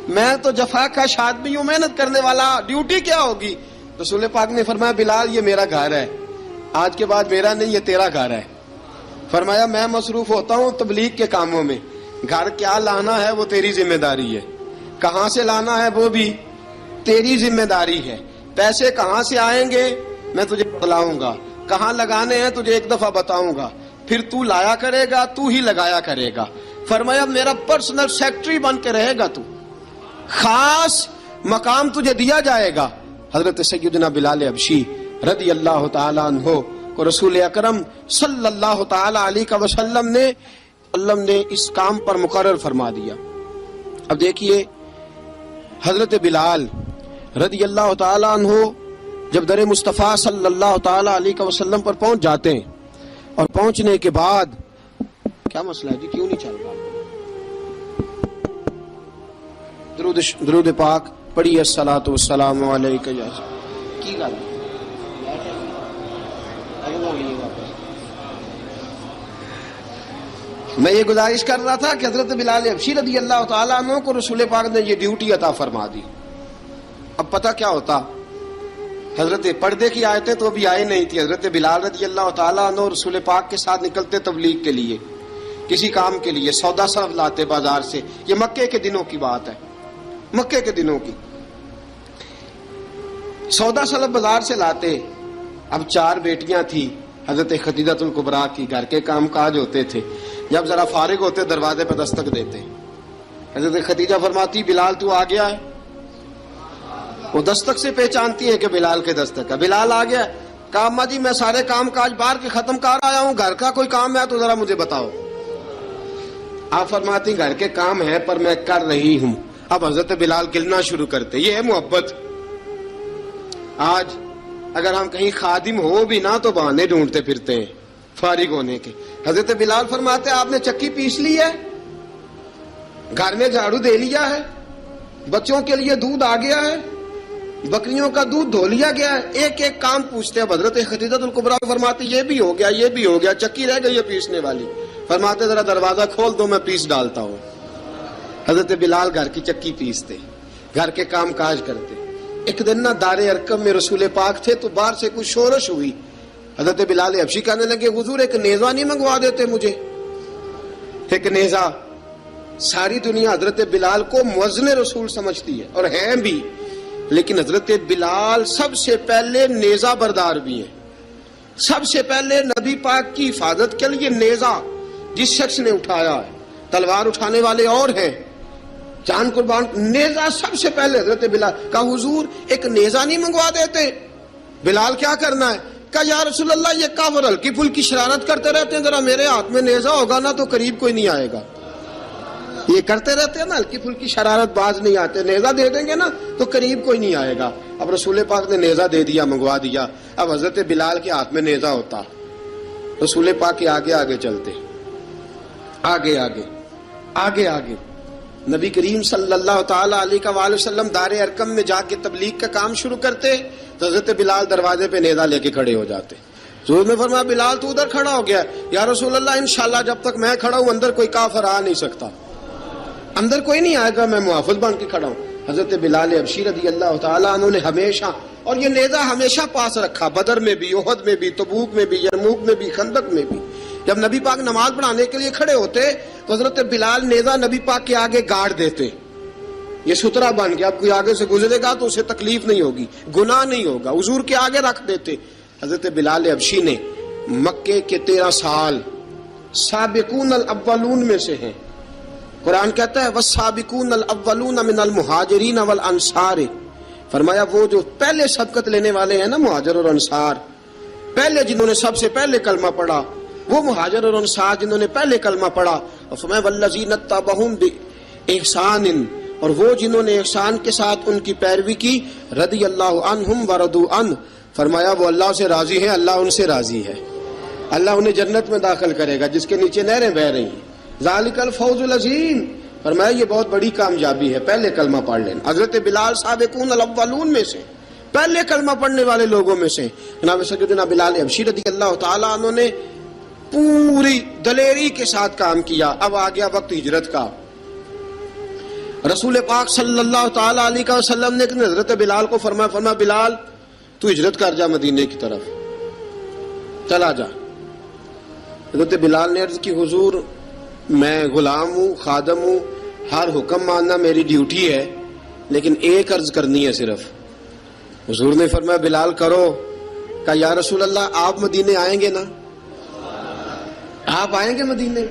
میں تو جفا کا آدمی ہوں، محنت کرنے والا، ڈیوٹی کیا ہوگی؟ رسول پاک نے فرمایا بلال یہ میرا گھر ہے، آج کے بعد میرا نہیں، یہ تیرا گھر ہے. فرمایا میں مصروف ہوتا ہوں تبلیغ کے کاموں میں، گھر کیا لانا ہے وہ تیری ذمہ داری ہے، کہاں سے لانا ہے وہ بھی تیری ذمہ داری ہے، پیسے کہاں سے آئیں گے میں تجھے بتلاؤں گا، کہاں لگانے ہیں تجھے ایک دفعہ بتاؤں گا، پھر تو لایا کرے گا، تو ہی لگایا کرے گا. فرمایا میرا پرسنل سیکٹری بن کے رہے گا، تو خاص مقام تجھے دیا جائے گا. حضرت سیدنا بلال حبشی رضی اللہ تعالی عنہ کو رسول اکرم صلی اللہ تعالی علیہ وسلم نے اس کام پر مقرر فرما دیا. اب دیکھیے حضرت بلال رضی اللہ تعالی عنہ جب در مصطفیٰ صلی اللہ تعالی علیہ وسلم پر پہنچ جاتے ہیں اور پہنچنے کے بعد کیا مسئلہ ہے جی، کیوں نہیں چل رہا؟ درود پاک پڑھیے الصلاۃ والسلام علیک یا کی گل میں یہ گزارش کر رہا تھا کہ حضرت بلال حبشی رضی اللہ تعالیٰ عنہ کو رسول پاک نے یہ ڈیوٹی عطا فرما دی. اب پتہ کیا ہوتا، حضرت پردے کی آیتیں تو ابھی آئی نہیں تھی. حضرت بلال رضی اللہ تعالیٰ عنہ رسول پاک کے ساتھ نکلتے تبلیغ کے لیے، کسی کام کے لیے، سودا صرف لاتے بازار سے. یہ مکے کے دنوں کی بات ہے، مکے کے دنوں کی. سودا صرف بازار سے لاتے. اب 4 بیٹیاں تھیں حضرت خدیجہ الکبریٰ کی، گھر کے کام کاج ہوتے تھے. جب ذرا فارغ ہوتے دروازے پہ دستک دیتے. حضرت خدیجہ فرماتی بلال تو آ گیا ہے. وہ دستک سے پہچانتی ہیں کہ بلال کے دستک ہے. بلال آ گیا. کہا اماں جی میں سارے کام کاج باہر کے ختم کر آیا ہوں، گھر کا کوئی کام ہے تو ذرا مجھے بتاؤ. آپ فرماتی گھر کے کام ہے پر میں کر رہی ہوں. اب حضرت بلال گلنا شروع کرتے. یہ ہے محبت. آج اگر ہم کہیں خادم ہو بھی نہ تو بہانے ڈھونڈتے پھرتے ہیں فارغ ہونے کے. حضرت بلال فرماتے آپ نے چکی پیس لی ہے، گھر میں جھاڑو دے لیا ہے، بچوں کے لیے دودھ آ گیا ہے، بکریوں کا دودھ دھو لیا گیا ہے. ایک ایک کام پوچھتے. اب حضرت خدیجہ الکبریٰ فرماتے یہ بھی ہو گیا، یہ بھی ہو گیا، چکی رہ گئی ہے پیسنے والی. فرماتے ذرا دروازہ کھول دو میں پیس ڈالتا ہوں. حضرت بلال گھر کی چکی پیستے، گھر کے کام کاج کرتے. ایک دن نہ دار ارقم میں رسول پاک تھے تو باہر سے کچھ شورش ہوئی. حضرت بلال حبشی کہنے لگے حضور ایک نیزہ نہیں منگوا دیتے مجھے؟ ایک نیزہ. ساری دنیا حضرت بلال کو مؤذن رسول سمجھتی ہے اور ہیں بھی، لیکن حضرت بلال سب سے پہلے نیزہ بردار بھی ہیں. سب سے پہلے نبی پاک کی حفاظت کے لیے نیزہ جس شخص نے اٹھایا ہے، تلوار اٹھانے والے اور ہیں، جان قربان، نیزہ سب سے پہلے حضرت بلال کا، حضور ایک نیزہ نہیں منگوا دیتے؟ بلال کیا کرنا ہے؟ کہا یا رسول اللہ یہ کافر ہلکی پھلکی شرارت کرتے رہتے ہیں، ذرا میرے ہاتھ میں نیزہ ہوگا نا تو قریب کوئی نہیں آئے گا. یہ کرتے رہتے ہیں نا ہلکی پھلکی شرارت، باز نہیں آتے، نیزہ دے دیں گے نا تو قریب کوئی نہیں آئے گا. اب رسول پاک نے نیزہ دے دیا، منگوا دیا. اب حضرت بلال کے ہاتھ میں نیزہ ہوتا، رسول پاک کے آگے آگے چلتے، آگے آگے آگے آگے. نبی کریم صلی اللہ تعالی علیہ وآلہ وسلم دار ارقم میں جا کے تبلیغ کا کام شروع کرتے تو حضرت بلال دروازے پہ نیزہ لے کے کھڑے ہو جاتے. حضور نے فرمایا بلال تو ادھر کھڑا ہو گیا. یا رسول اللہ انشاءاللہ جب تک میں کھڑا ہوں اندر کوئی کافر آ نہیں سکتا، اندر کوئی نہیں آئے گا، میں محافظ بن کے کھڑا ہوں. حضرت بلال حبشی رضی اللہ تعالیٰ عنہ نے ہمیشہ، اور یہ نیزہ ہمیشہ پاس رکھا، بدر میں بھی، احد میں بھی، تبوک میں بھی، یرموک میں بھی، خندق میں بھی. جب نبی پاک نماز پڑھانے کے لیے کھڑے ہوتے تو حضرت بلال نیزہ نبی پاک کے آگے گاڑ دیتے. یہ سترا بن گیا، اب کوئی آگے سے گزرے گا تو اسے تکلیف نہیں ہوگی، گناہ نہیں ہوگا، حضور کے آگے رکھ دیتے. حضرت بلال حبشی نے مکے کے 13 سال سابقون الاولون میں سے ہیں. قرآن کہتا ہے والسابقون الاولون من المہاجرین والانصار، فرمایا وہ جو پہلے سبقت لینے والے ہیں نا مہاجر اور انصار، پہلے جنہوں نے سب سے پہلے کلمہ پڑھا، وہ مہاجر اور انصار جنہوں نے پہلے کلمہ پڑھا. اور فرمایا والذین اتبعوہم بإحسان، اور وہ جنہوں نے احسان کے ساتھ ان کی پیروی کی، رضی اللہ عنہم ورضوا عنہ، فرمایا وہ اللہ سے راضی ہیں، اللہ ان سے راضی ہے، اللہ انہیں جنت میں داخل کرے گا جس کے نیچے نہریں بہہ رہی ہیں. ذالک الفوز العظیم، فرمایا یہ بہت بڑی کامیابی ہے، پہلے کلمہ پڑھ لینا. حضرت بلال سابقون الاولون میں سے، پہلے کلمہ پڑھنے والے لوگوں میں سے. جناب سیدنا بلال حبشی رضی اللہ تعالیٰ عنہ نے پوری دلیری کے ساتھ کام کیا. اب آ گیا وقت ہجرت کا. رسول پاک صلی اللہ تعالیٰ علیہ وسلم نے حضرت بلال کو فرمایا بلال تو ہجرت کر جا مدینے کی طرف، چلا جا. حضرت بلال نے عرض کی حضور میں غلام ہوں، خادم ہوں، ہر حکم ماننا میری ڈیوٹی ہے، لیکن ایک عرض کرنی ہے صرف. حضور نے فرمایا بلال کرو. کہا یا رسول اللہ آپ مدینے آئیں گے نا، آپ آئیں گے مدینے؟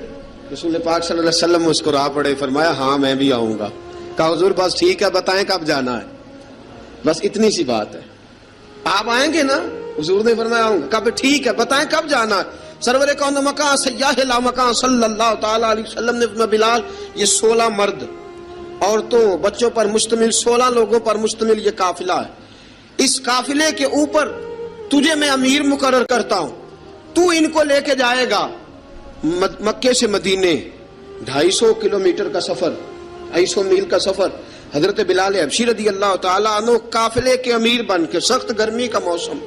رسول پاک صلی اللہ علیہ وسلم مسکرا پڑے، فرمایا ہاں میں بھی آؤں گا. کہا حضور بس ٹھیک ہے، بتائیں کب جانا ہے، بس اتنی سی بات ہے، آپ آئیں گے نا؟ حضور نے فرمایا آؤں گا. کہا ٹھیک ہے، بتائیں کب جانا ہے. سرور کون مکان سیاح لا مکان صلی اللہ تعالی علیہ وسلم نے فرمایا بلال یہ 16 مرد، عورتوں، بچوں پر مشتمل 16 لوگوں پر مشتمل یہ قافلہ ہے. اس قافلے کے اوپر تجھے میں امیر مقرر کرتا ہوں، تو ان کو لے کے جائے گا مکے سے مدینے. 250 کلومیٹر کا سفر، 250 میل کا سفر. حضرت بلال حبشی رضی اللہ تعالیٰ عنہ قافلے کے امیر بن کے، سخت گرمی کا موسم،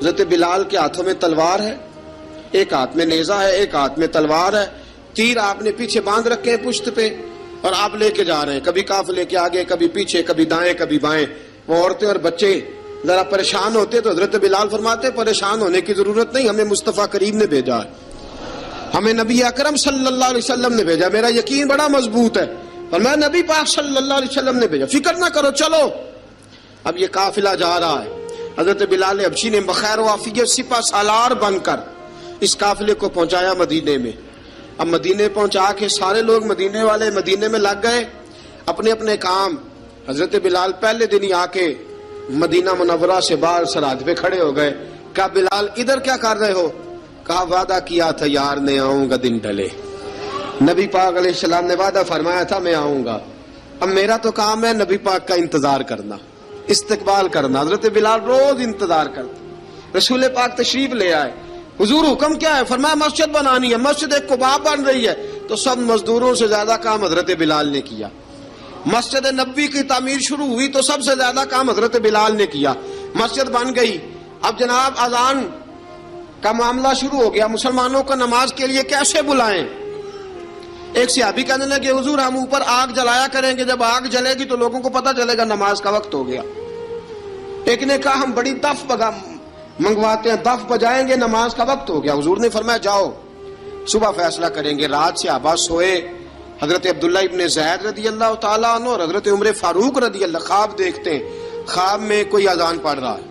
حضرت بلال کے ہاتھوں میں تلوار ہے، ایک ہاتھ میں نیزہ ہے، ایک ہاتھ میں تلوار ہے، تیر آپ نے پیچھے باندھ رکھے ہیں پشت پہ، اور آپ لے کے جا رہے ہیں، کبھی قافلے کے آگے، کبھی پیچھے، کبھی دائیں کبھی بائیں. وہ عورتیں اور بچے ذرا پریشان ہوتے تو حضرت بلال فرماتے پریشان ہونے کی ضرورت نہیں، ہمیں مصطفیٰ کریم نے بھیجا ہے، ہمیں نبی اکرم صلی اللہ علیہ وسلم نے بھیجا، میرا یقین بڑا مضبوط ہے، فرمایا نبی پاک صلی اللہ علیہ وسلم نے بھیجا، فکر نہ کرو چلو. اب یہ قافلہ جا رہا ہے. حضرت بلال حبشی نے بخیر و عافیت سپہ سالار بن کر اس قافلے کو پہنچایا مدینے میں. اب مدینے پہنچا کے سارے لوگ مدینے والے مدینے میں لگ گئے اپنے اپنے کام. حضرت بلال پہلے دن ہی آ کے مدینہ منورہ سے باہر سرحد پہ کھڑے ہو گئے. کہا بلال ادھر کیا کر رہے ہو؟ کہا وعدہ کیا تھا یار نے آؤں گا دن ڈھلے. نبی پاک علیہ السلام نے وعدہ فرمایا تھا میں آؤں گا. اب میرا تو کام ہے نبی پاک کا انتظار کرنا، استقبال کرنا. حضرت بلال روز انتظار کرتے. رسول پاک تشریف لے آئے. حضور حکم کیا ہے؟ فرمایا مسجد بنانی ہے. مسجد قباء بن رہی ہے. تو سب مزدوروں سے زیادہ کام حضرت بلال نے کیا. مسجد نبوی کی تعمیر شروع ہوئی تو سب سے زیادہ کام حضرت بلال نے کیا. مسجد بن گئی. اب جناب اذان کا معاملہ شروع ہو گیا، مسلمانوں کو نماز کے لیے کیسے بلائیں؟ ایک صحابی کہنے لگے حضور ہم اوپر آگ جلایا کریں گے، جب آگ جلے گی تو لوگوں کو پتہ چلے گا نماز کا وقت ہو گیا. ایک نے کہا ہم بڑی دف منگواتے ہیں، دف بجائیں گے، نماز کا وقت ہو گیا. حضور نے فرمایا جاؤ صبح فیصلہ کریں گے. رات سے صحابہ سوئے. حضرت عبداللہ ابن زید رضی اللہ تعالیٰ عنہ اور حضرت عمر فاروق رضی اللہ خواب دیکھتے ہیں. خواب میں کوئی اذان پڑھ رہا ہے،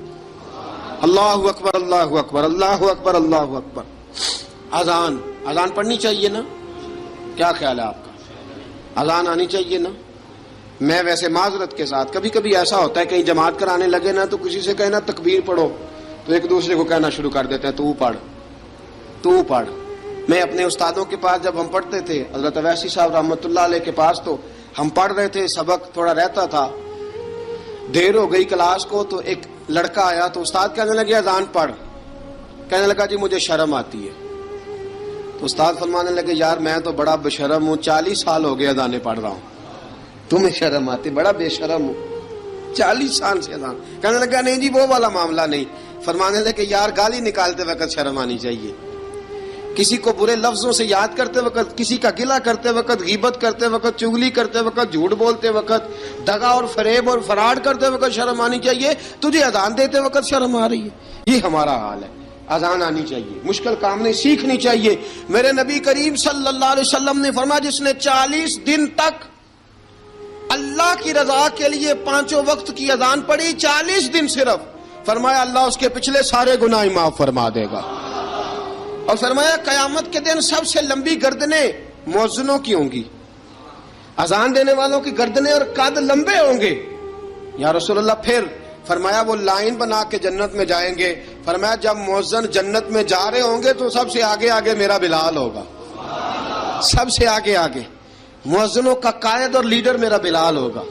اللہ اکبر اللہ اکبر اللہ اکبر اللہ اکبر. اذان اذان پڑھنی چاہیے نا؟ کیا خیال ہے آپ کا؟ اذان آنی چاہیے نا؟ میں ویسے معذرت کے ساتھ کبھی کبھی ایسا ہوتا ہے کہیں جماعت کرانے لگے نا تو کسی سے کہنا تکبیر پڑھو تو ایک دوسرے کو کہنا شروع کر دیتے ہیں تو پڑھ. میں اپنے استادوں کے پاس جب ہم پڑھتے تھے حضرت اویسی صاحب رحمۃ اللہ علیہ کے پاس تو ہم پڑھ رہے تھے, سبق تھوڑا رہتا تھا, دیر ہو گئی کلاس کو تو ایک لڑکا آیا تو استاد کہنے لگے اذان پڑھ. کہنے لگا جی مجھے شرم آتی ہے. تو استاد فرمانے لگے یار میں تو بڑا بشرم ہوں, 40 سال ہو گئے اذانیں پڑھ رہا ہوں, تمہیں شرم آتی؟ بڑا بے شرم ہوں, 40 سال سے اذان. کہنے لگا نہیں جی وہ والا معاملہ نہیں. فرمانے لگے یار گالی نکالتے وقت شرم آنی چاہیے, کسی کو برے لفظوں سے یاد کرتے وقت, کسی کا گلہ کرتے وقت, غیبت کرتے وقت, چغلی کرتے وقت, جھوٹ بولتے وقت, دغا اور فریب اور فراڈ کرتے وقت شرم آنی چاہیے. تجھے اذان دیتے وقت شرم آ رہی ہے. یہ ہمارا حال ہے. اذان آنی چاہیے, مشکل کام نہیں, سیکھنی چاہیے. میرے نبی کریم صلی اللہ علیہ وسلم نے فرمایا جس نے 40 دن تک اللہ کی رضا کے لیے 5 وقت کی اذان پڑھی, 40 دن صرف, فرمایا اللہ اس کے پچھلے سارے گناہ معاف فرما دے گا. اور فرمایا قیامت کے دن سب سے لمبی گردنیں مؤذنوں کی ہوں گی, اذان دینے والوں کی گردنیں اور قد لمبے ہوں گے. یا رسول اللہ پھر؟ فرمایا وہ لائن بنا کے جنت میں جائیں گے. فرمایا جب مؤذن جنت میں جا رہے ہوں گے تو سب سے آگے آگے میرا بلال ہوگا, سب سے آگے آگے مؤذنوں کا قائد اور لیڈر میرا بلال ہوگا,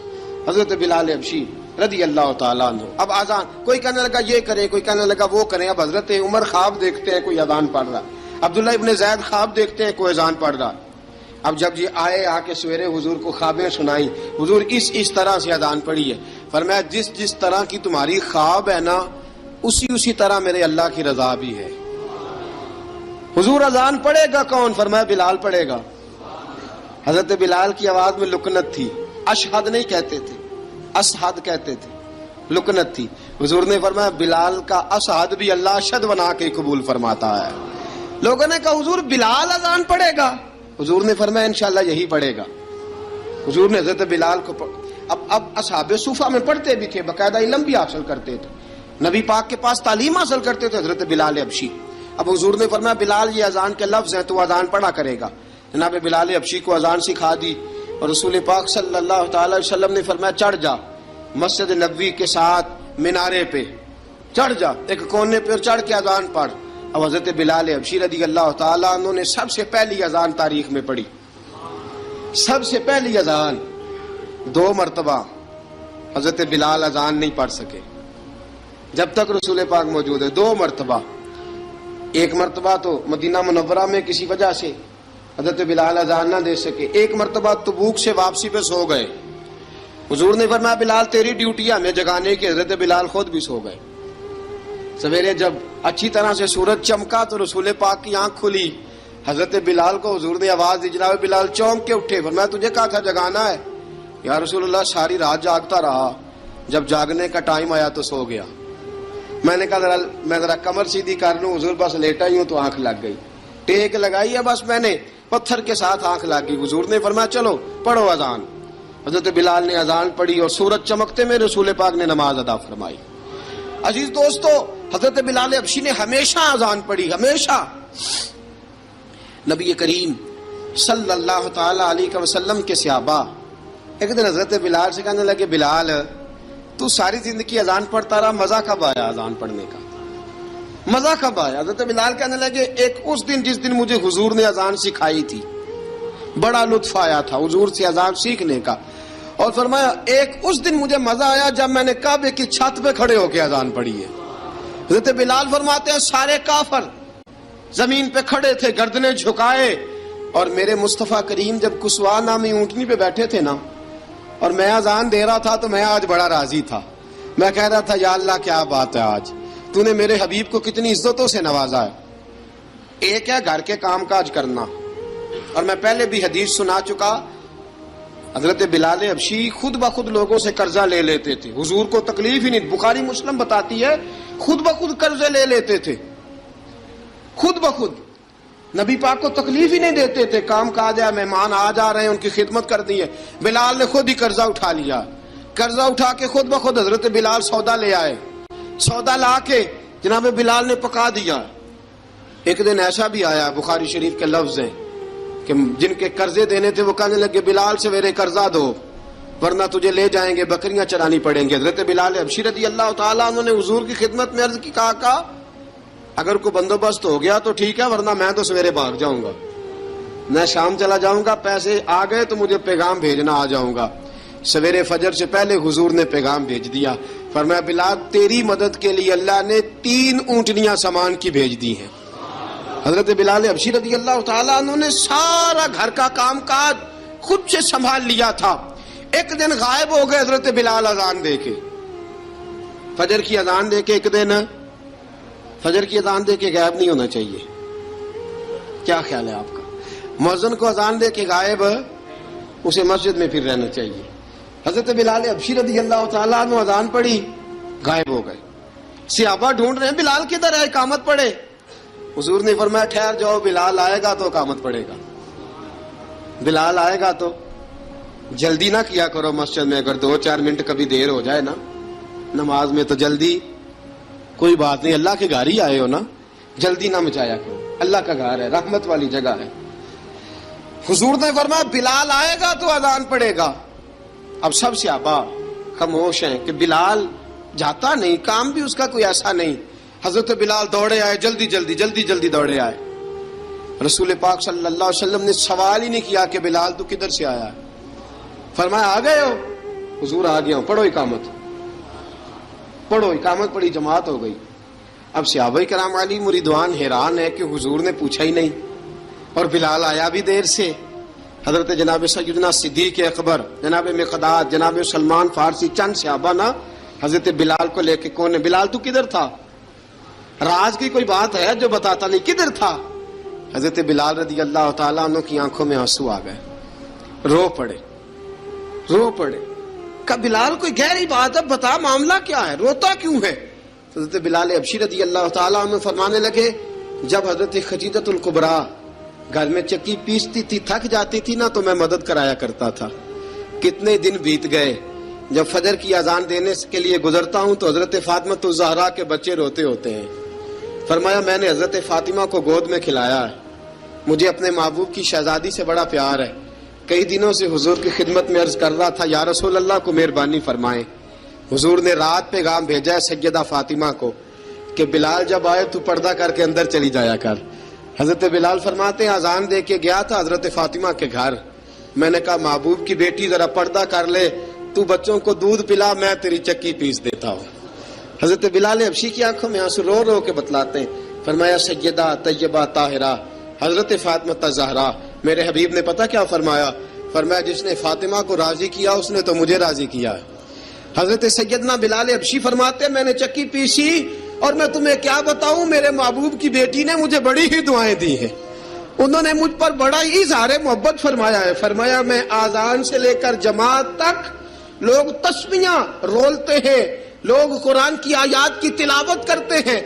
حضرت بلال حبشی رضی اللہ تعالیٰ عنہ. اب اذان کوئی کہنے لگا یہ کریں, کوئی کہنے لگا وہ کریں. اب حضرت عمر خواب دیکھتے ہیں کوئی اذان پڑھ رہا, عبداللہ ابن زید خواب دیکھتے ہیں کوئی اذان پڑھ رہا. اب جب یہ آئے آ کے سویرے حضور کو خوابیں سنائیں, حضور اس طرح سے اذان پڑھی ہے. فرمایا جس طرح کی تمہاری خواب ہے نا اسی طرح میرے اللہ کی رضا بھی ہے. حضور اذان پڑھے گا کون؟ فرمایا بلال پڑھے گا. حضرت بلال کی آواز میں لکنت تھی, اشہد نہیں کہتے تھے, اشہد کہتے تھے, لکنت تھی. حضور نے فرمایا بلال کا اشہد بھی اللہ اشہد بنا کے قبول فرماتا ہے. لوگوں نے کہا حضور بلال اذان پڑھے گا؟ حضور نے فرمایا انشاءاللہ یہی پڑھے گا. حضور نے حضرت بلال کو اب اصحاب صوفہ میں پڑھتے بھی تھے, باقاعدہ علم بھی حاصل کرتے تھے, نبی پاک کے پاس تعلیم حاصل کرتے تھے حضرت بلال حبشی. اب حضور نے فرمایا بلال یہ اذان کے لفظ ہیں تو اذان پڑھا کرے گا. جناب بلال حبشی کو اذان سکھا دی اور رسول پاک صلی اللہ تعالی وسلم نے فرمایا چڑھ جا مسجد نبوی کے ساتھ مینارے پہ, چڑھ جا ایک کونے پہ اور چڑھ کے اذان پڑھ. اب حضرت بلال حبشی رضی اللہ تعالیٰ عنہ نے سب سے پہلی اذان تاریخ میں پڑھی, سب سے پہلی اذان. 2 مرتبہ حضرت بلال اذان نہیں پڑھ سکے جب تک رسول پاک موجود ہے. 2 مرتبہ, ایک مرتبہ تو مدینہ منورہ میں کسی وجہ سے حضرت بلال اذان نہ دے سکے, ایک مرتبہ تبوک سے واپسی پہ سو گئے. حضور نے فرمایا بلال تیری ڈیوٹی ہے ہمیں جگانے کی. حضرت بلال خود بھی سو گئے. سویرے جب اچھی طرح سے سورج چمکا تو رسول پاک کی آنکھ کھلی. حضرت بلال کو حضور نے آواز دی, جناب بلال چونک کے اٹھے. فرمایا تجھے کہا تھا جگانا ہے. یا رسول اللہ ساری رات جاگتا رہا, جب جاگنے کا ٹائم آیا تو سو گیا. میں نے کہا میں ذرا کمر سیدھی کر لوں. حضور بس لیٹا ہی ہوں تو آنکھ لگ گئی, ٹیک لگائی ہے بس میں نے, پتھر کے ساتھ آنکھ لگ گئی. حضور نے فرمایا چلو پڑھو اذان. حضرت بلال نے اذان پڑھی اور سورج چمکتے میں رسول پاک نے نماز ادا فرمائی. عزیز دوستو حضرت بلال حبشی نے ہمیشہ اذان پڑھی, ہمیشہ. نبی کریم صلی اللہ تعالی علیہ وسلم کے صحابہ ایک دن حضرت بلال سے کہنے لگے بلال تو ساری زندگی اذان پڑھتا رہا, مزہ کب آیا اذان پڑھنے کا, مزہ کب آیا؟ حضرت بلال کہنے لگے ایک اس دن جس دن مجھے حضور نے اذان سکھائی تھی بڑا لطف آیا تھا حضور سے اذان سیکھنے کا. اور فرمایا ایک اس دن مجھے مزہ آیا جب میں نے کعبے کی چھت پہ کھڑے ہو کے اذان پڑھی ہے. حضرت بلال فرماتے ہیں سارے کافر زمین پہ کھڑے تھے گردنیں جھکائے, اور میرے مصطفیٰ کریم جب کسوا نامی اونٹنی پہ بیٹھے تھے نا اور میں اذان دے رہا تھا تو میں آج بڑا راضی تھا. میں کہہ رہا تھا یا اللہ کیا بات ہے, آج تو نے میرے حبیب کو کتنی عزتوں سے نوازا ہے. ایک ہے گھر کے کام کاج کرنا, اور میں پہلے بھی حدیث سنا چکا, حضرت بلال حبشی خود بخود لوگوں سے قرضہ لے لیتے تھے, حضور کو تکلیف ہی نہیں. بخاری مسلم بتاتی ہے خود بخود قرضے لے لیتے تھے, خود بخود. نبی پاک کو تکلیف ہی نہیں دیتے تھے, کام کاج ہے, مہمان آ جا رہے ہیں ان کی خدمت کر دی ہے. بلال نے خود ہی قرضہ اٹھا لیا, قرضہ اٹھا کے خود بخود حضرت بلال سودا لے آئے, سودا لا کے جناب بلال نے پکا دیا. ایک دن ایسا بھی آیا، بخاری شریف کے لفظ ہیں کہ جن کے قرضے دینے تھے وہ کہنے لگے بلال سویرے قرضہ دو ورنہ تجھے لے جائیں گے، بکریاں چرانی پڑیں گے۔ حضرت بلال حبشی رضی اللہ تعالیٰ عنہ نے حضور کی خدمت میں عرض کی، کہا اگر کوئی بندوبست ہو گیا تو ٹھیک ہے ورنہ میں تو سویرے بھاگ جاؤں گا، میں شام چلا جاؤں گا، پیسے آ گئے تو مجھے پیغام بھیجنا، آ جاؤں گا۔ سویرے فجر سے پہلے حضور نے پیغام بھیج دیا، فرمایا بلال تیری مدد کے لیے اللہ نے 3 اونٹنیاں سامان کی بھیج دی ہیں۔ حضرت بلال حبشی رضی اللہ تعالیٰ عنہ نے سارا گھر کا کام کاج خود سے سنبھال لیا تھا۔ ایک دن غائب ہو گئے حضرت بلال اذان دے کے، فجر کی اذان دے کے، ایک دن فجر کی اذان دے کے غائب نہیں ہونا چاہیے، کیا خیال ہے آپ کا؟ مؤذن کو اذان دے کے غائب اسے مسجد میں پھر رہنا چاہیے۔ حضرت بلال حبشی رضی اللہ تعالیٰ عنہ اذان پڑھی، غائب ہو گئے، صحابہ ڈھونڈ رہے ہیں بلال کدھر ہے، اقامت پڑھے۔ حضور نے فرمایا ٹھہر جاؤ، بلال آئے گا تو اقامت پڑھے گا، بلال آئے گا تو جلدی نہ کیا کرو مسجد میں، اگر 2-4 منٹ کبھی دیر ہو جائے نا نماز میں تو جلدی کوئی بات نہیں، اللہ کے گھر ہی آئے ہو نا، جلدی نہ مچایا کرو، اللہ کا گھر ہے، رحمت والی جگہ ہے۔ حضور نے فرمایا بلال آئے گا تو اذان پڑے گا۔ اب سب صحابہ خاموش ہیں کہ بلال جاتا نہیں، کام بھی اس کا کوئی ایسا نہیں۔ حضرت بلال دوڑے آئے، جلدی جلدی جلدی جلدی دوڑے آئے۔ رسول پاک صلی اللہ علیہ وسلم نے سوال ہی نہیں کیا کہ بلال تو کدھر سے آیا ہے، فرمایا آ گئے ہو؟ حضور آ گیا ہوں، پڑھو اقامت، پڑھو اقامت پڑھی، جماعت ہو گئی۔ اب صحابہ کرام علی مریدوان حیران ہے کہ حضور نے پوچھا ہی نہیں اور بلال آیا بھی دیر سے۔ حضرت جناب سیدنا صدیق اکبر، جناب مقداد، جناب سلمان فارسی، چند صحابہ نا حضرت بلال کو لے کے، کون ہے بلال تو کدھر تھا؟ راز کی کوئی بات ہے جو بتاتا نہیں، کدھر تھا؟ حضرت بلال رضی اللہ تعالیٰ عنہ کی آنکھوں میں آنسو آ گئے، رو پڑے رو پڑے۔ کہ بلال کوئی گہری بات ہے، بتا معاملہ کیا ہے، روتا کیوں ہے؟ حضرت بلال حبشی رضی اللہ تعالیٰ عنہ فرمانے لگے جب حضرت خدیجہ الکبریٰ گھر میں چکی پیستی تھی، تھک جاتی تھی نا تو میں مدد کرایا کرتا تھا۔ کتنے دن بیت گئے، جب فجر کی اذان دینے کے لیے گزرتا ہوں تو حضرت فاطمہ الزہرا کے بچے روتے ہوتے ہیں۔ فرمایا میں نے حضرت فاطمہ کو گود میں کھلایا ہے، مجھے اپنے محبوب کی شہزادی سے بڑا پیار ہے۔ کئی دنوں سے حضور کی خدمت میں عرض کر رہا تھا یا رسول اللہ کو مہربانی فرمائیں۔ حضور نے رات پیغام بھیجا ہے سیدہ فاطمہ کو کہ بلال جب آئے تو پردہ کر کے اندر چلی جایا کر۔ حضرت بلال فرماتے ہیں اذان دے کے گیا تھا حضرت فاطمہ کے گھر، میں نے کہا محبوب کی بیٹی ذرا پردہ کر لے، تو بچوں کو دودھ پلا، میں تیری چکی پیس دیتا ہوں۔ حضرت بلال حبشی کی آنکھوں میں آنسو رو رو کے بتلاتے ہیں، فرمایا سیدہ طیبہ طاہرہ حضرت فاطمہ الزہرا، میرے حبیب نے پتہ کیا فرمایا؟ فرمایا جس نے فاطمہ کو راضی کیا اس نے تو مجھے راضی کیا ہے۔ حضرت سیدنا بلال حبشی فرماتے ہیں میں نے چکی پیسی اور میں تمہیں کیا بتاؤں، میرے محبوب کی بیٹی نے مجھے بڑی ہی دعائیں دی ہیں، انہوں نے مجھ پر بڑا ہی اظہار محبت فرمایا ہے۔ فرمایا میں آذان سے لے کر جماعت تک لوگ تسبیحاں رولتے ہیں، لوگ قرآن کی آیات کی تلاوت کرتے ہیں،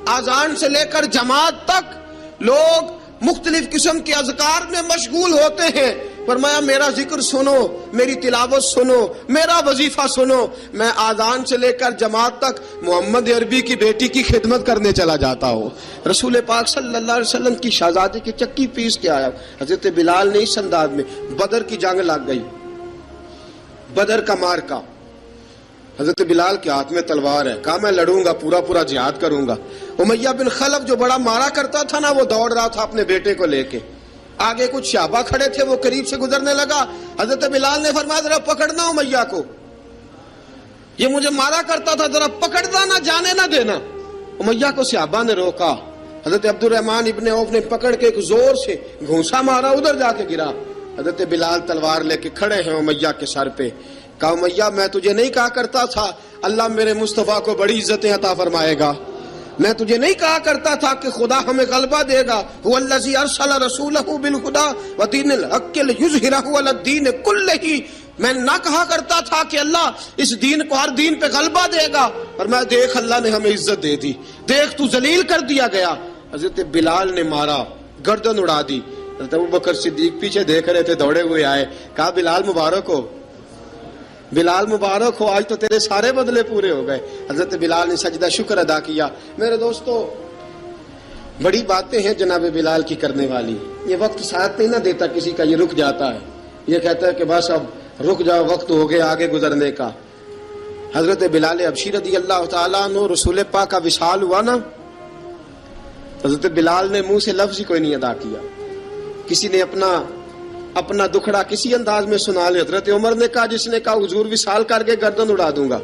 آذان سے لے کر جماعت تک لوگ مختلف قسم کے اذکار میں مشغول ہوتے ہیں۔ فرمایا میرا ذکر سنو، میری تلاوت سنو، میرا وظیفہ سنو، میں آذان سے لے کر جماعت تک محمد عربی کی بیٹی کی خدمت کرنے چلا جاتا ہوں۔ رسول پاک صلی اللہ علیہ وسلم کی شہزادی کی چکی پیس کے آیا۔ حضرت بلال نے اس انداز میں، بدر کی جنگ لگ گئی، بدر کا مارکا، حضرت بلال کے ہاتھ میں تلوار ہے، کہا میں لڑوں گا، پورا پورا جہاد کروں گا۔ امیہ بن خلف جو بڑا مارا کرتا تھا نا وہ دوڑ رہا تھا اپنے بیٹے کو لے کے، آگے کچھ صحابہ کھڑے تھے، وہ قریب سے گزرنے لگا، حضرت بلال نے فرمایا ذرا پکڑنا امیہ کو، یہ مجھے مارا کرتا تھا، ذرا پکڑنا، نہ جانے نہ دینا۔ امیہ کو صحابہ نے روکا، حضرت عبد الرحمن ابن عوف نے پکڑ کے ایک زور سے گھونسا مارا، ادھر جا کے گرا۔ حضرت بلال تلوار لے کے کھڑے ہیں امیہ کے سر پہ، کہا امیہ میں تجھے نہیں کہا کرتا تھا اللہ میرے مصطفیٰ کو بڑی عزتیں عطا فرمائے گا، میں تجھے نہیں کہا کرتا تھا کہ خدا ہمیں غلبہ دے گا، هو الذی ارسل رسولہ بالہدی ودین الحق لیظہرہ علی الدین کلہ، میں نہ کہا کرتا تھا کہ اللہ اس دین کو ہر دین پہ غلبہ دے گا، اور میں دیکھ اللہ نے ہمیں عزت دے دی، دیکھ تو ذلیل کر دیا گیا۔ حضرت بلال نے مارا، گردن اڑا دی۔ حضرت ابوبکر صدیق پیچھے دیکھ رہے تھے، دوڑے ہوئے آئے، کہا بلال مبارک ہو، بلال مبارک ہو، آج تو تیرے سارے بدلے پورے ہو گئے۔ حضرت بلال نے سجدہ شکر ادا کیا۔ میرے دوستو بڑی باتیں ہیں جناب بلال کی کرنے والی. یہ وقت ساتھ نہیں نہ دیتا کسی کا, یہ رک جاتا ہے, یہ کہتا ہے کہ بس اب رک جاؤ, وقت ہو گیا آگے گزرنے کا. حضرت بلال حبشی رضی اللہ تعالیٰ عنہ رسول پاک کا وصال ہوا نا, حضرت بلال نے منہ سے لفظ ہی کوئی نہیں ادا کیا. کسی نے اپنا دکھڑا کسی انداز میں سنا لیا. حضرت عمر نے کہا, جس نے کہا حضور وصال کر کے گردن اڑا دوں گا.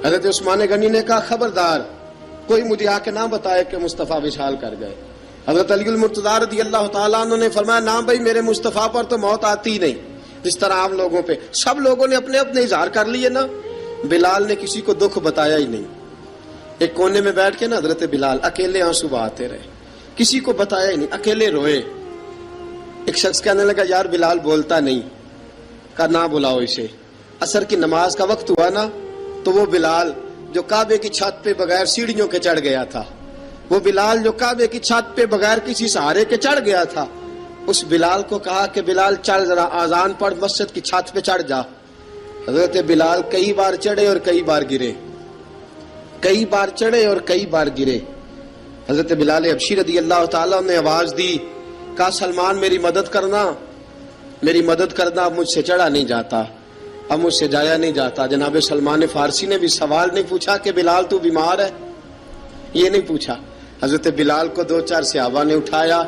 حضرت عثمان غنی نے کہا خبردار کوئی مجھے آ کے نہ بتائے کہ مصطفیٰ وصال کر گئے. حضرت علی المرتضیٰ رضی اللہ تعالیٰ عنہ نے فرمایا نہ بھائی, میرے مصطفیٰ پر تو موت آتی ہی نہیں جس طرح عام لوگوں پہ. سب لوگوں نے اپنے اپنے اظہار کر لیے نا, بلال نے کسی کو دکھ بتایا ہی نہیں. ایک کونے میں بیٹھ کے نا حضرت بلال اکیلے آنسو بہاتے رہے, کسی کو بتایا ہی نہیں, اکیلے روئے. ایک شخص کہنے لگا یار بلال بولتا نہیں. کہا نہ بلاؤ اسے. عصر کی نماز کا وقت ہوا نا, تو وہ بلال جو کعبے کی چھت پہ بغیر سیڑھیوں کے چڑھ گیا تھا, وہ بلال جو کعبے کی چھت پہ بغیر کسی سہارے کے چڑھ گیا تھا, اس بلال کو کہا کہ بلال چڑھ ذرا, آذان پڑھ, مسجد کی چھت پہ چڑھ جا. حضرت بلال کئی بار چڑھے اور کئی بار گرے, کئی بار چڑھے اور کئی بار گرے. حضرت بلال حبشی رضی اللہ تعالیٰ نے آواز دی, کہا سلمان میری مدد کرنا, میری مدد کرنا, اب مجھ سے چڑھا نہیں جاتا, اب مجھ سے جایا نہیں جاتا. جناب سلمان فارسی نے بھی سوال نہیں پوچھا کہ بلال تو بیمار ہے, یہ نہیں پوچھا. حضرت بلال کو 2-4 صحابہ نے اٹھایا,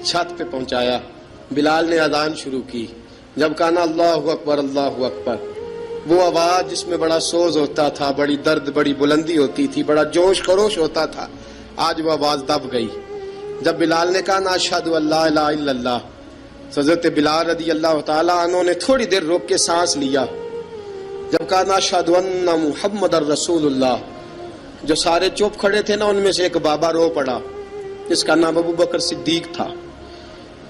چھت پہ پہنچایا. بلال نے اذان شروع کی. جب کہا نا اللہ اکبر اللہ اکبر, وہ آواز جس میں بڑا سوز ہوتا تھا, بڑی درد, بڑی بلندی ہوتی تھی, بڑا جوش خروش ہوتا تھا, آج وہ آواز دب گئی. جب بلال نے کہا نا اشہد ان لا الہ الا اللہ, حضرت بلال رضی اللہ تعالیٰ عنہ نے تھوڑی دیر روک کے سانس لیا. جب کہا نا اشہد ان محمد الرسول اللہ, جو سارے چپ کھڑے تھے نا ان میں سے ایک بابا رو پڑا, جس کا نام ابو بکر صدیق تھا.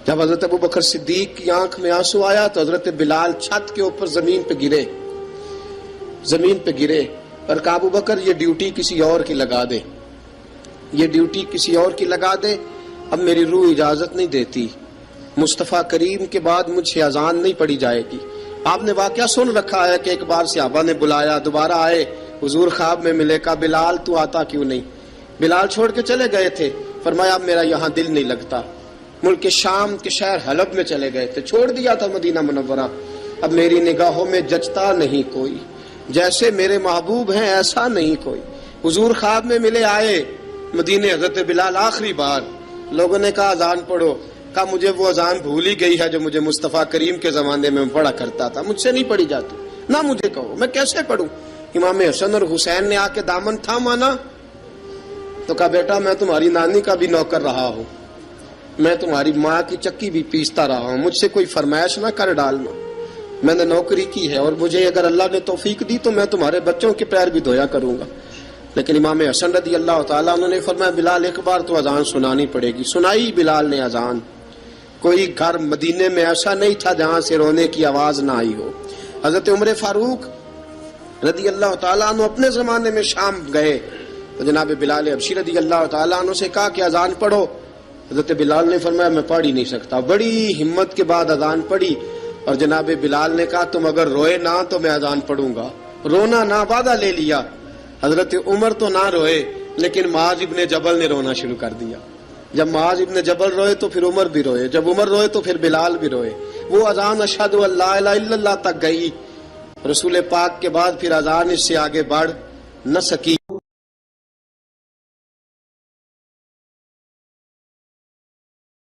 جب حضرت ابو بکر صدیق کی آنکھ میں آنسو آیا تو حضرت بلال چھت کے اوپر زمین پہ گرے, زمین پہ گرے, اور کہا ابو بکر یہ ڈیوٹی کسی اور کی لگا دے, یہ ڈیوٹی کسی اور کی لگا دے, اب میری روح اجازت نہیں دیتی, مصطفیٰ کریم کے بعد مجھ سے اذان نہیں پڑھی جائے گی. آپ نے واقعہ سن رکھا ہے کہ ایک بار صحابہ نے بلایا, دوبارہ آئے, حضور خواب میں ملے, کہا بلال تو آتا کیوں نہیں. بلال چھوڑ کے چلے گئے تھے, فرمایا اب میرا یہاں دل نہیں لگتا. ملک شام کے شہر حلب میں چلے گئے تھے, چھوڑ دیا تھا مدینہ منورہ, اب میری نگاہوں میں جچتا نہیں کوئی, جیسے میرے محبوب ہیں ایسا نہیں کوئی. حضور خواب میں ملے, آئے مدینے. حضرت بلال آخری بار, لوگوں نے کہا اذان پڑھو, کہا مجھے وہ اذان بھول ہی گئی ہے جو مجھے مصطفیٰ کریم کے زمانے میں پڑھا کرتا تھا, مجھ سے نہیں پڑھی جاتی, نہ مجھے کہو, میں کیسے پڑھوں. امام حسن اور حسین نے آ کے دامن تھاما نا, تو کہا بیٹا میں تمہاری نانی کا بھی نوکر رہا ہوں, میں تمہاری ماں کی چکی بھی پیستا رہا ہوں, مجھ سے کوئی فرمائش نہ کر ڈالنا, میں نے نوکری کی ہے, اور مجھے اگر اللہ نے توفیق دی تو میں تمہارے بچوں کے پیر بھی دھویا کروں گا. لیکن امام حسن رضی اللہ تعالیٰ عنہ نے فرمایا بلال ایک بار تو اذان سنانی پڑے گی. سنائی بلال نے اذان. کوئی گھر مدینے میں ایسا نہیں تھا جہاں سے رونے کی آواز نہ آئی ہو. حضرت عمر فاروق رضی اللہ تعالیٰ عنہ اپنے زمانے میں شام گئے تو جناب بلال حبشی رضی اللہ تعالیٰ عنہ سے کہا کہ اذان پڑھو. حضرت بلال نے فرمایا میں پڑھ ہی نہیں سکتا. بڑی ہمت کے بعد اذان پڑھی, اور جناب بلال نے کہا تم اگر روئے نہ تو میں اذان پڑھوں گا, رونا نہ, وعدہ لے لیا. حضرت عمر تو نہ روئے, لیکن معاذ ابن جبل نے رونا شروع کر دیا. جب معاذ ابن جبل روئے تو پھر عمر بھی روئے, جب عمر روئے تو پھر بلال بھی روئے. وہ اذان اشہد ان لا الہ الا اللہ تک گئی. رسول پاک کے بعد پھر اذان اس سے آگے بڑھ نہ سکی.